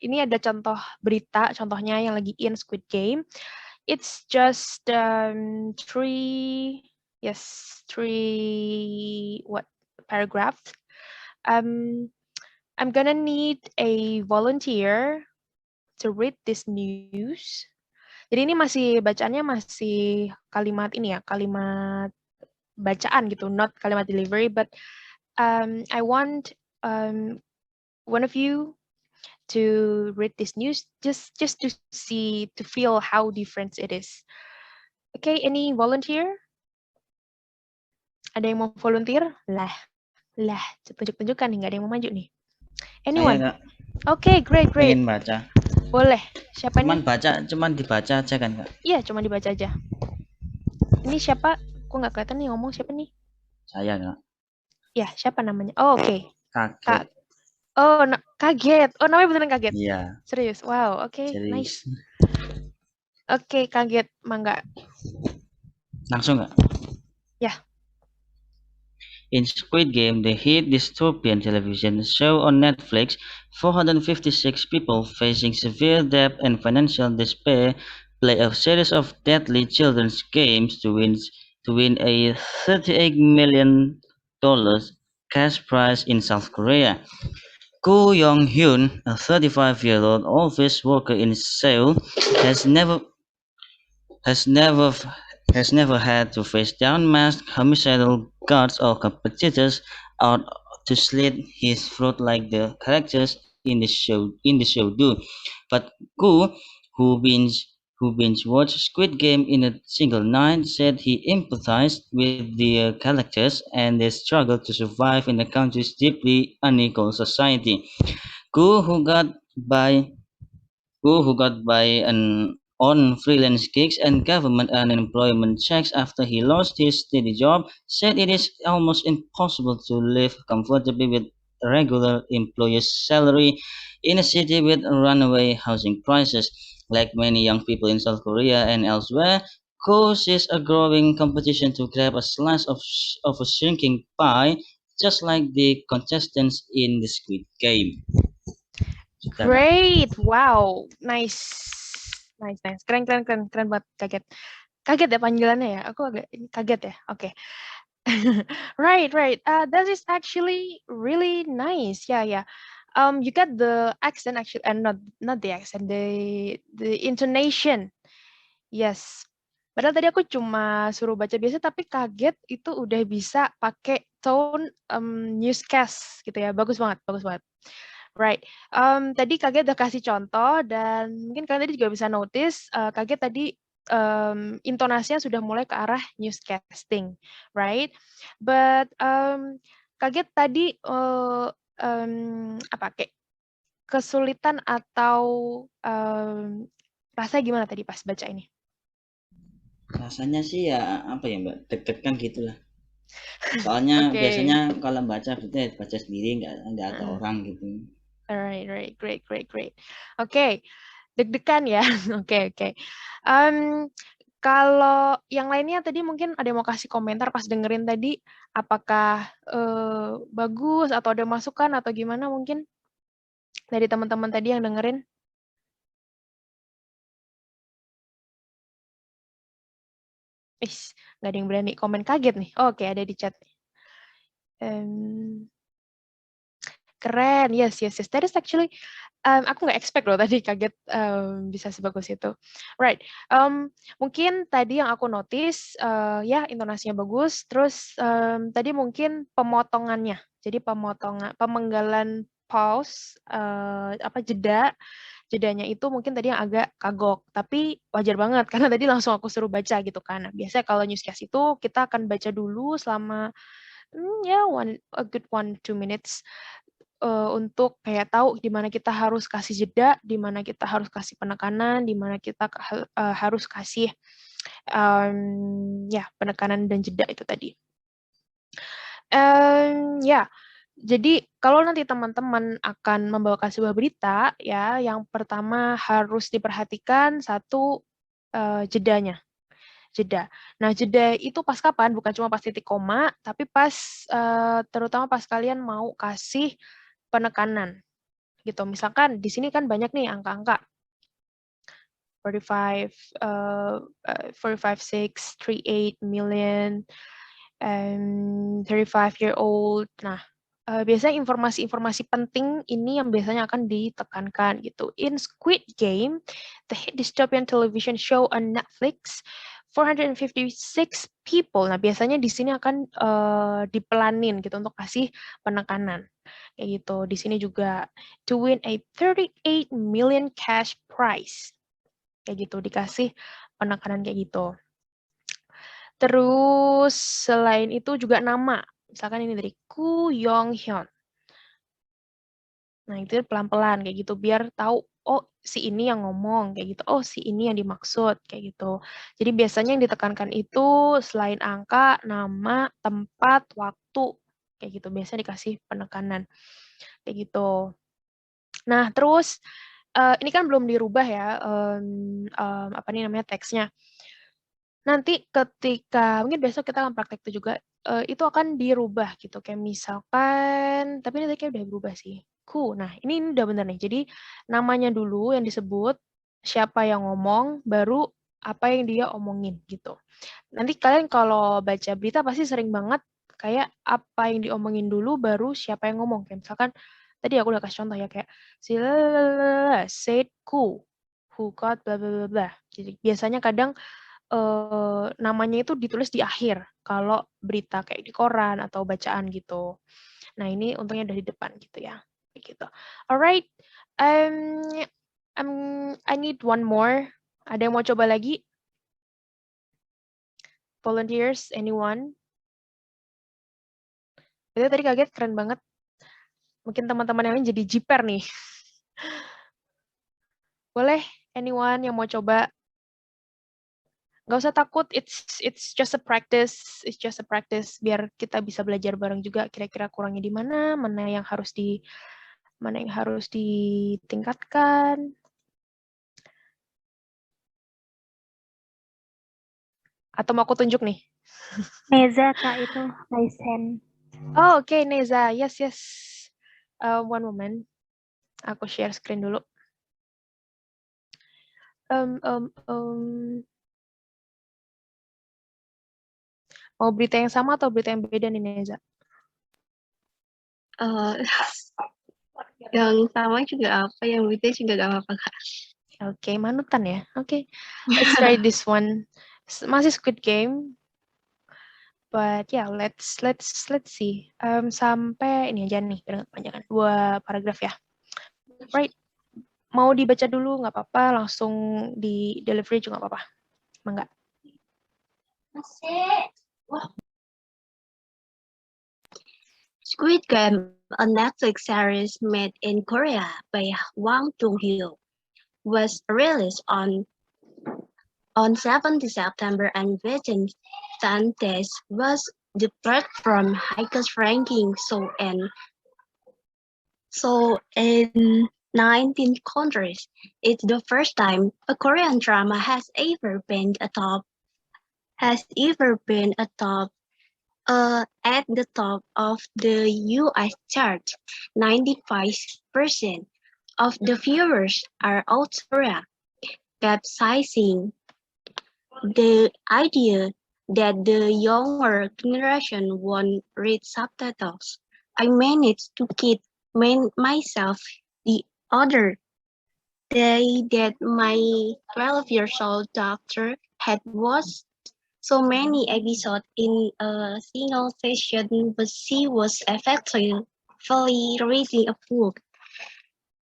ini ada contoh berita, contohnya yang lagi in Squid Game. It's just three paragraphs. I'm gonna need a volunteer to read this news. Jadi ini bacaannya masih kalimat ini ya, kalimat bacaan gitu, not kalimat delivery, but I want one of you to read this news just to feel how different it is. Okay, any volunteer? Ada yang mau volunteer? Lah, tunjuk-tunjukkan nih, nggak ada yang mau maju nih. Anyone? Saya, Kak, Okay, great. pengen baca. Boleh. Siapa nih? Cuman dibaca aja kan, Kak? Iya, cuma dibaca aja. Ini siapa? Kok nggak kelihatan nih ngomong siapa nih? Saya, Kak. Ya, siapa namanya? Oh, oke. Kaget. Oh, kaget. Oh, namanya beneran kaget? Iya. Serius? Wow, oke. Serius. Nice. Oke, kaget. Mangga. Langsung, Kak? Ya. In Squid Game, the hit dystopian television show on Netflix, 456 people facing severe debt and financial despair play a series of deadly children's games to win a $38 million cash prize in South Korea. Ko Yong-hyun, a 35-year-old office worker in Seoul, has never had to face down-masked homicidal guards or competitors out to slit his throat like the characters in the show do. But Gu, who binge watched Squid Game in a single night, said he empathized with the characters and their struggle to survive in the country's deeply unequal society. Gu, who got by on freelance gigs and government unemployment checks after he lost his steady job, said it is almost impossible to live comfortably with a regular employer's salary in a city with runaway housing prices. Like many young people in South Korea and elsewhere, Ko sees a growing competition to grab a slice of a shrinking pie, just like the contestants in the Squid Game. Great. Wow. Nice. Keren banget. Kaget ya panggilannya ya. Aku agak kaget ya. Oke. Right. That is actually really nice. Yeah. You got the accent actually, and not the accent, the intonation. Yes. Padahal tadi aku cuma suruh baca biasa, tapi kaget itu udah bisa pakai tone newscast gitu ya. Bagus banget. Right. Tadi Kaget udah kasih contoh dan mungkin kalian tadi juga bisa notice Kaget tadi intonasinya sudah mulai ke arah newscasting, right? But Kaget tadi apa kayak kesulitan atau rasanya gimana tadi pas baca ini? Rasanya sih ya apa ya Mbak, deg-degan gitulah. Soalnya Oke. biasanya kalau baca berita ya baca sendiri, nggak ada orang gitu. Alright, great. Oke, deg-degan ya. Oke. Kalau yang lainnya tadi mungkin ada yang mau kasih komentar pas dengerin tadi, apakah bagus atau ada masukan atau gimana mungkin dari teman-teman tadi yang dengerin? Nggak ada yang berani komen, kaget nih. Oke, ada di chat. Keren, yes. That is actually, aku nggak expect loh tadi, kaget bisa sebagus itu. Right, mungkin tadi yang aku notice, ya intonasinya bagus, terus tadi mungkin pemotongannya, jadi pemenggalan pause, jedanya itu mungkin tadi yang agak kagok, tapi wajar banget karena tadi langsung aku suruh baca gitu kan. Nah, biasanya kalau newscast itu kita akan baca dulu selama ya a good 1-2 minutes untuk kayak tahu di mana kita harus kasih jeda, di mana kita harus kasih penekanan, di mana kita harus kasih ya penekanan dan jeda itu tadi. Ya, jadi kalau nanti teman-teman akan membawakan sebuah berita, ya yang pertama harus diperhatikan satu jedanya. Jeda. Nah, jeda itu pas kapan? Bukan cuma pas titik koma, tapi pas terutama pas kalian mau kasih penekanan gitu. Misalkan di sini kan banyak nih angka-angka 45 6 38 million and 35-year-old. Nah, biasanya informasi-informasi penting ini yang biasanya akan ditekankan gitu. In Squid Game, the hit dystopian television show on Netflix, 456 people. Nah, biasanya di sini akan dipelanin gitu untuk kasih penekanan. Kayak gitu. Di sini juga to win a 38 million cash prize. Kayak gitu, dikasih penekanan kayak gitu. Terus selain itu juga nama. Misalkan ini dari Koo Yong Hyun. Nah, itu pelan-pelan kayak gitu biar tahu oh si ini yang ngomong kayak gitu. Oh, si ini yang dimaksud kayak gitu. Jadi biasanya yang ditekankan itu selain angka, nama, tempat, waktu kayak gitu. Biasanya dikasih penekanan kayak gitu. Nah, terus ini kan belum dirubah ya apa nih namanya teksnya. Nanti ketika mungkin besok kita akan praktek itu juga itu akan dirubah gitu kayak misalkan tapi ini kayak udah berubah sih. Nah ini udah bener nih. Jadi namanya dulu yang disebut, siapa yang ngomong, baru apa yang dia omongin gitu. Nanti kalian kalau baca berita pasti sering banget kayak apa yang diomongin dulu baru siapa yang ngomong. Kayak misalkan tadi aku udah kasih contoh ya kayak si said who got bla bla bla bla. Jadi biasanya kadang namanya itu ditulis di akhir kalau berita kayak di koran atau bacaan gitu. Nah, ini untungnya udah di depan gitu ya. Gitu. Alright. I need one more. Ada yang mau coba lagi? Volunteers, anyone? Itu tadi kaget, keren banget. Mungkin teman-teman yang lain jadi jiper nih. Boleh, anyone yang mau coba? Nggak usah takut, it's just a practice biar kita bisa belajar bareng juga kira-kira kurangnya di mana yang harus ditingkatkan. Atau mau aku tunjuk nih? Neza Kak itu raise hand. Oh, oke, Neza. Yes. One moment. Aku share screen dulu. Mau berita yang sama atau berita yang beda nih, Neza? Yang sama juga apa, yang beda juga gak apa-apa, Kak. Oke, manutan ya. Oke. Let's try this one. Masih Squid Game. But yeah, let's see. Sampai ini aja nih, biar nggak kepanjangan. 2 paragraf ya. Right. Mau dibaca dulu nggak apa-apa, langsung di delivery juga nggak apa-apa. Mangga. Squid Game, a Netflix series made in Korea by Hwang Jung-hyo, was released on 7 September and within 10 days was departed from highest ranking so in 19 countries. It's the first time a Korean drama has ever been atop at the top of the US chart. 95% of the viewers are out Korea, capsizing the idea that the younger generation won't read subtitles. I managed to keep myself the other day that my 12 years old daughter had watched so many episodes in a single session, but she was effectively reading a book.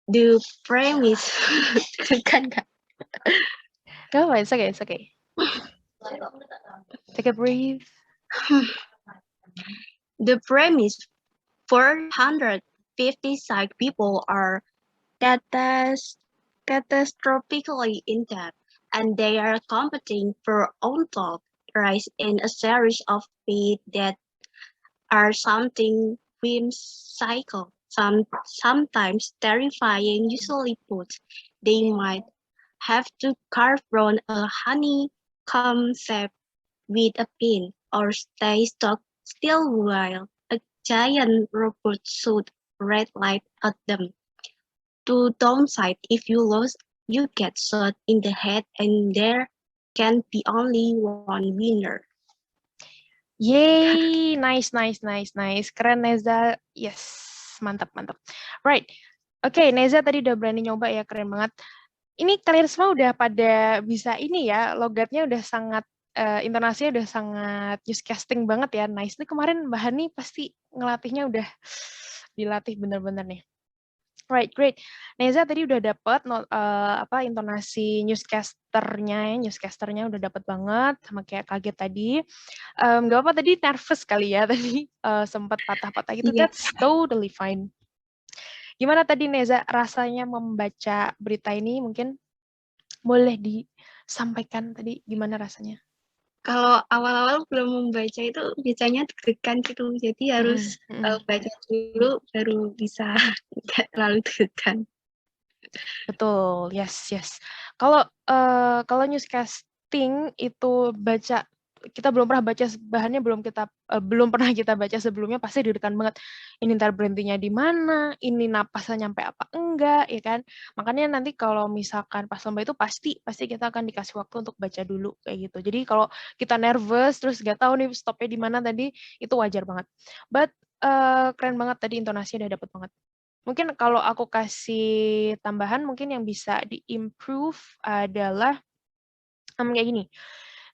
The premise kan Kak? No, it's okay, it's okay. Take a breathe. The premise 450 psych people are catastrophically in debt, and they are competing for on top rise in a series of feats that are something whimsical, sometimes terrifying, usually put. They might have to carve around a honeycomb shape with a pin, or stay stuck still while a giant robot shoots red light at them. To downside, if you lose, you get shot in the head and there can be only one winner. Yay, nice. Keren Neza. Yes, mantap. Right. Oke, Neza tadi udah berani nyoba ya, keren banget. Ini kalian semua udah pada bisa ini ya, logatnya udah sangat, intonasinya udah sangat newscasting banget ya, nice. Ini kemarin Mbak Hani pasti ngelatihnya udah dilatih bener-bener nih. Right, great. Neza tadi udah dapet intonasi newscasternya udah dapet banget, sama kayak kaget tadi. Nggak apa tadi nervous kali ya tadi sempat patah-patah gitu. Iya. That's totally fine. Gimana tadi Neza rasanya membaca berita ini? Mungkin boleh disampaikan tadi gimana rasanya? Kalau awal-awal belum membaca itu biasanya deg-degan gitu, jadi harus baca dulu baru bisa nggak terlalu deg-degan. Betul, yes. Kalau newscasting itu baca, kita belum pernah baca bahannya, belum pernah kita baca sebelumnya, pasti deg-degan banget. Ini ntar berhentinya di mana, ini napasnya nyampe apa enggak, ya kan? Makanya nanti kalau misalkan pas lomba itu pasti kita akan dikasih waktu untuk baca dulu kayak gitu. Jadi kalau kita nervous terus nggak tahu nih stopnya di mana tadi, itu wajar banget. But keren banget tadi, intonasinya udah dapet banget. Mungkin kalau aku kasih tambahan, mungkin yang bisa di-improve adalah kayak gini.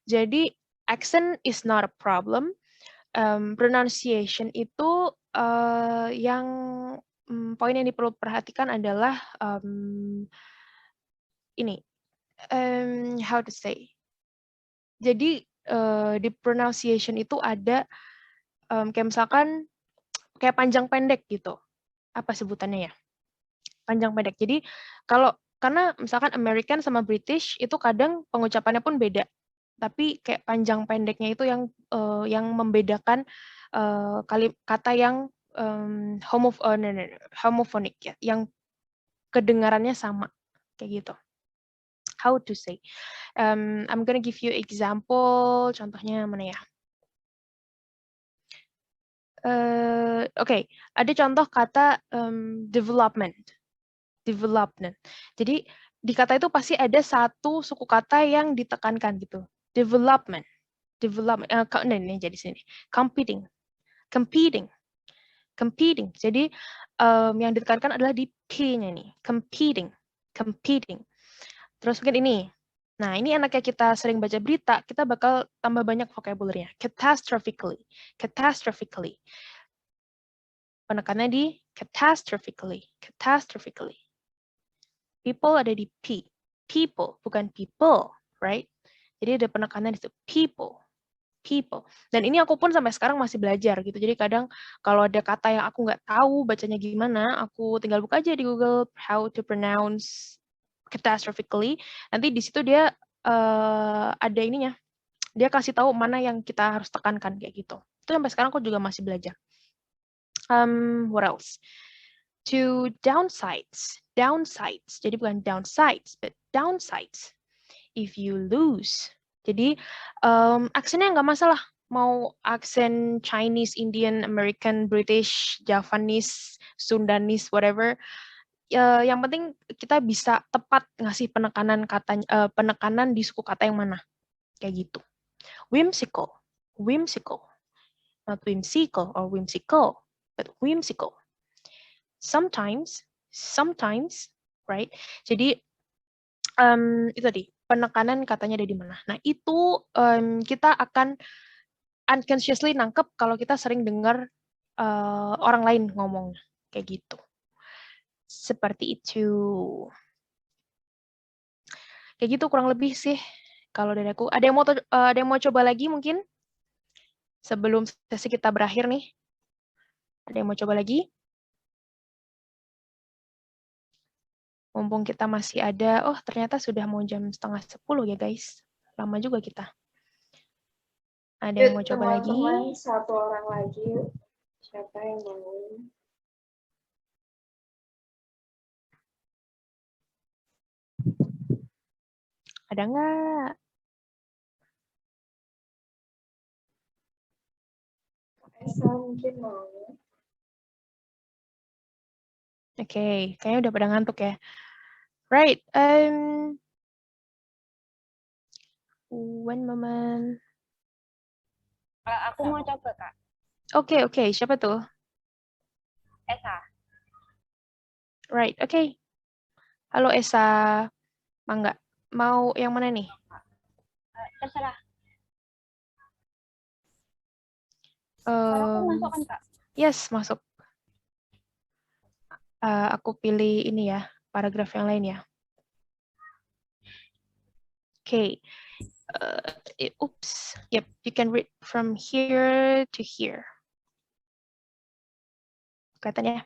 Jadi accent is not a problem. Pronunciation itu yang poin yang perlu perhatikan adalah ini, how to say. Jadi di pronunciation itu ada kayak misalkan kayak panjang pendek gitu. Apa sebutannya ya? Panjang pendek. Jadi karena misalkan American sama British itu kadang pengucapannya pun beda. Tapi kayak panjang pendeknya itu yang membedakan kata yang homophonic ya, yang kedengarannya sama kayak gitu. How to say? I'm gonna give you example. Contohnya mana ya? Oke, ada contoh kata development. Jadi di kata itu pasti ada satu suku kata yang ditekankan gitu. Development. Ini jadi sini. Competing. Jadi yang ditekankan adalah di P-nya nih. Competing. Terus mungkin ini. Nah, ini enaknya kita sering baca berita, kita bakal tambah banyak vocabulary-nya. Catastrophically. Penekannya di catastrophically. People ada di P. People, bukan people, right? Jadi ada penekanan di situ. People. People. Dan ini aku pun sampai sekarang masih belajar gitu. Jadi kadang kalau ada kata yang aku nggak tahu bacanya gimana, aku tinggal buka aja di Google how to pronounce catastrophically. Nanti di situ dia ada ininya. Dia kasih tahu mana yang kita harus tekankan kayak gitu. Itu sampai sekarang aku juga masih belajar. What else? To downsides. Downsides. Jadi bukan downsides, but downsides. If you lose. Jadi aksennya nggak masalah. Mau aksen Chinese, Indian, American, British, Javanese, Sundanese, whatever. Yang penting kita bisa tepat ngasih penekanan di suku kata yang mana. Kayak gitu. Whimsical. Whimsical. Not whimsical or whimsical, but whimsical. Sometimes, right? Jadi itu tadi penekanan katanya ada di mana. Nah itu kita akan unconsciously nangkep kalau kita sering dengar orang lain ngomong kayak gitu. Seperti itu. Kayak gitu kurang lebih sih kalau dari aku. Ada yang mau coba lagi mungkin sebelum sesi kita berakhir nih? Ada yang mau coba lagi? Mumpung kita masih ada, oh ternyata sudah mau jam 9:30 ya guys. Lama juga kita. Ada yang mau coba lagi? Teman-teman, satu orang lagi. Siapa yang mau? Ada nggak? Esa mungkin mau. Oke, kayaknya udah pada ngantuk ya. Right. One moment. Aku mau coba, Kak. Oke. Siapa tuh? Esa. Right, oke. Halo Esa. Mangga. Mau yang mana nih? Terserah. Aku masuk kan, Kak? Yes, masuk. Aku pilih ini ya, paragraf yang lain ya. Oke. Oops. Yep, you can read from here to here. Kelihatan ya?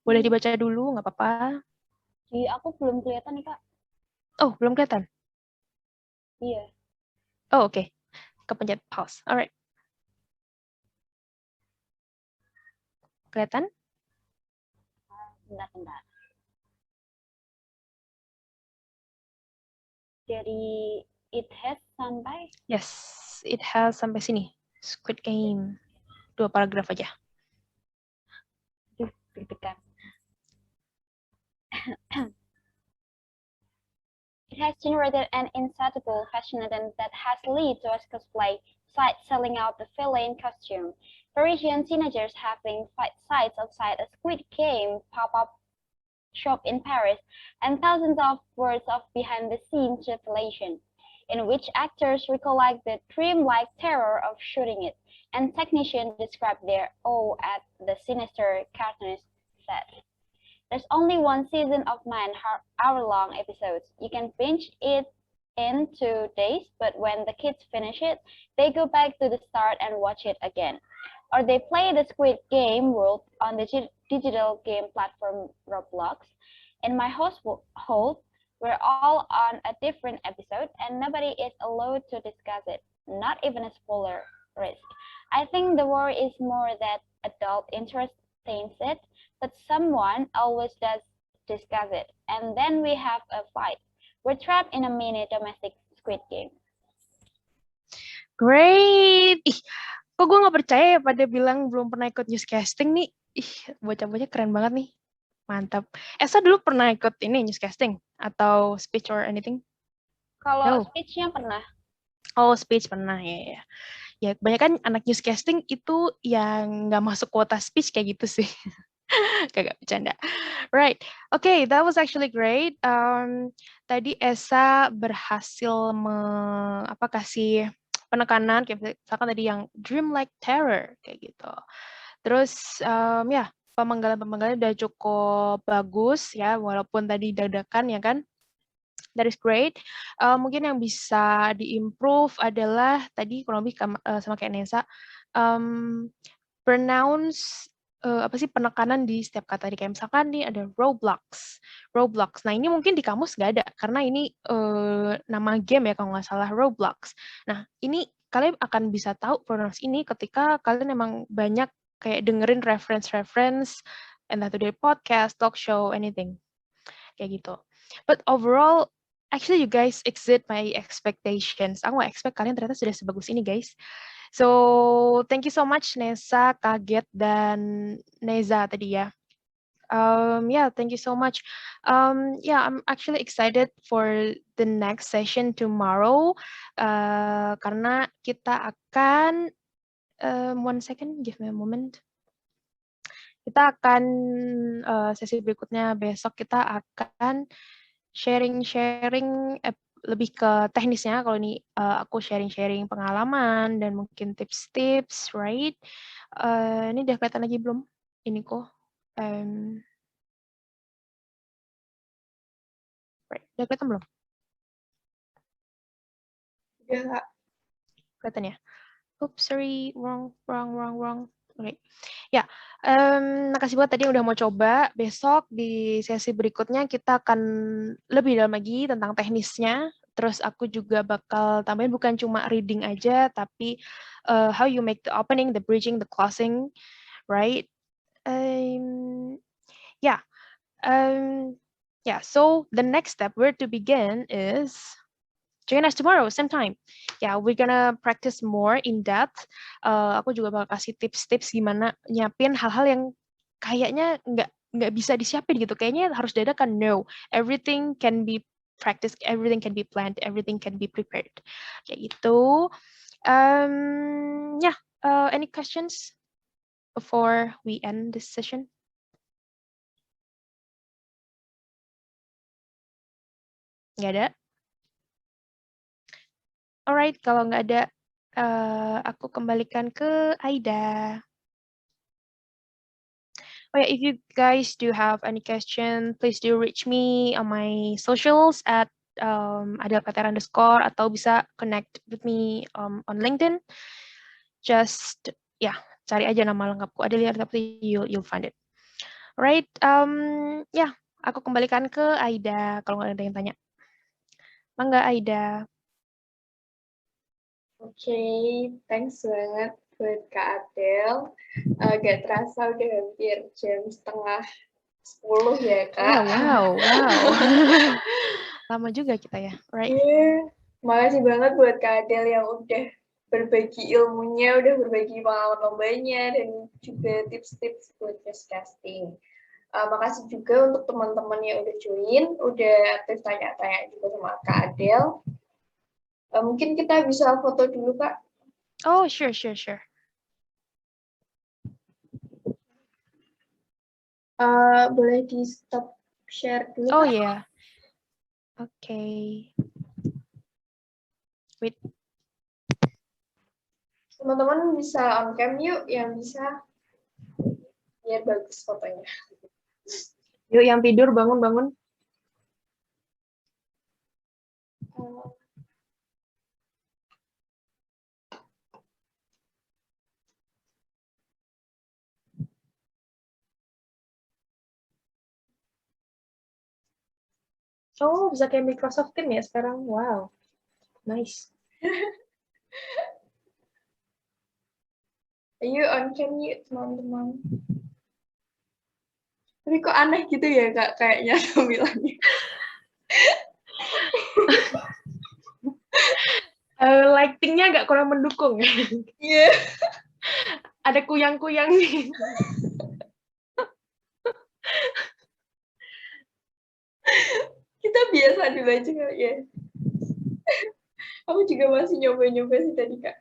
Boleh dibaca dulu, nggak apa-apa. Di aku belum kelihatan nih, Kak. Oh, belum kelihatan? Iya. Oh, oke. Kepencet pause. Alright. Kelihatan? Bentar. Jadi, it has sampai? Yes, it has sampai sini. Squid Game. 2 paragraf aja. Deg-degan. It has generated an insatiable fashion that has led to a cosplay site selling out the villain costume. Parisian teenagers having fight sites outside a Squid Game pop-up shop in Paris, and thousands of words of behind-the-scenes revelation, in which actors recollect the dream-like terror of shooting it, and technicians describe their awe at the sinister cartoonist set. There's only one season of 9-hour-long episodes. You can binge it in 2 days, but when the kids finish it, they go back to the start and watch it again. Or they play the Squid Game world on the digital game platform Roblox. In my household, we're all on a different episode and nobody is allowed to discuss it, not even a spoiler risk. I think the worry is more that adult interest taints it, but someone always does discuss it, and then we have a fight. We're trapped in a mini domestic Squid Game. Great! Ih, kok gue nggak percaya ya pada bilang belum pernah ikut newscasting nih. Ih, bocah-bocah keren banget nih. Mantap. Esa dulu pernah ikut ini newscasting? Atau speech or anything? Kalau speech-nya pernah. Oh, speech pernah, ya. Ya, kebanyakan anak newscasting itu yang nggak masuk kuota speech kayak gitu sih. Kagak bercanda. Right. Okay, that was actually great. Tadi Esa berhasil kasih penekanan, kayak misalkan tadi yang dreamlike terror kayak gitu. Terus ya, pemenggalan-pemenggalan udah cukup bagus ya, walaupun tadi dadakan ya kan. That is great. Mungkin yang bisa diimprove adalah tadi kurang lebih sama kayak Nesa, pronounce apa sih penekanan di setiap kata. Kayak misalkan nih ada Roblox. Roblox. Nah ini mungkin di kamus nggak ada karena ini nama game ya kalau nggak salah, Roblox. Nah ini kalian akan bisa tahu pronounce ini ketika kalian emang banyak kayak dengerin reference entah itu dari podcast, talk show, anything kayak gitu. But overall, actually you guys exceed my expectations. Aku nggak expect kalian ternyata sudah sebagus ini, guys. So thank you so much Nesa, Kaget, dan Neza tadi ya. Yeah, thank you so much. Yeah, I'm actually excited for the next session tomorrow. Karena kita akan one second, give me a moment. Kita akan sesi berikutnya besok kita akan sharing lebih ke teknisnya. Kalau ini aku sharing pengalaman dan mungkin tips-tips, right? Ini udah kelihatan lagi belum? Ini kok. Right. Udah kelihatan belum? Udah, Kelihatan ya? Oops, sorry, wrong. Oke. Ya, makasih buat tadi udah mau coba. Besok di sesi berikutnya kita akan lebih dalam lagi tentang teknisnya. Terus aku juga bakal tambahin bukan cuma reading aja, tapi how you make the opening, the bridging, the closing, right? Yeah. So the next step where to begin is join us tomorrow, same time. Yeah, we're gonna practice more in depth. Aku juga bakal kasih tips-tips gimana nyiapin hal-hal yang kayaknya nggak bisa disiapin gitu. Kayaknya harus dadakan. No, everything can be practiced, everything can be planned, everything can be prepared. Kayak gitu. Any questions before we end this session? Nggak ada? Alright, kalau nggak ada, aku kembalikan ke Aida. Oh yeah, if you guys do have any question, please do reach me on my socials at @adelpater_ atau bisa connect with me on LinkedIn. Just cari aja nama lengkapku Adelia, tapi you'll find it. Alright, aku kembalikan ke Aida kalau nggak ada yang tanya. Mangga Aida. Oke, thanks banget buat Kak Adel. Gak terasa udah hampir jam 9:30 ya, Kak. Wow. Lama juga kita ya, right? Yeah. Makasih banget buat Kak Adel yang udah berbagi ilmunya, udah berbagi pengalaman lombanya, dan juga tips-tips buat newscasting. Makasih juga untuk teman-teman yang udah join, udah aktif tanya-tanya juga sama Kak Adel. Mungkin kita bisa foto dulu, Kak. Oh, sure. Boleh di stop share dulu, Oh Kak? yeah. Okay. Wait. Teman-teman bisa on cam yuk, yang bisa biar bagus fotonya. Yuk yang tidur bangun. Oh, bisa kayak Microsoft Teams ya sekarang. Wow. Nice. Ayo on cam yuk, teman-teman. Tapi kok aneh gitu ya, Kak, kayaknya tampilannya. Lighting-nya agak kurang mendukung. Iya. Ada kuyang-kuyang nih. Kita biasa dibaca kali ya. Aku juga masih nyoba-nyoba sih tadi, Kak.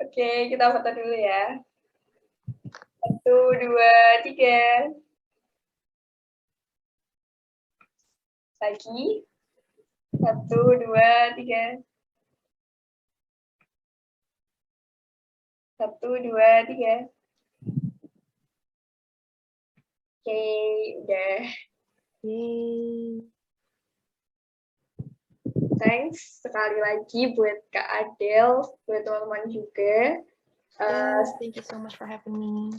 Oke, kita foto dulu ya. 1, 2, 3. Lagi. 1, 2, 3. 1, 2, 3. Oke, udah. Yeay. Thanks sekali lagi buat Kak Adel, buat teman-teman juga. Yes, thank you so much for having me.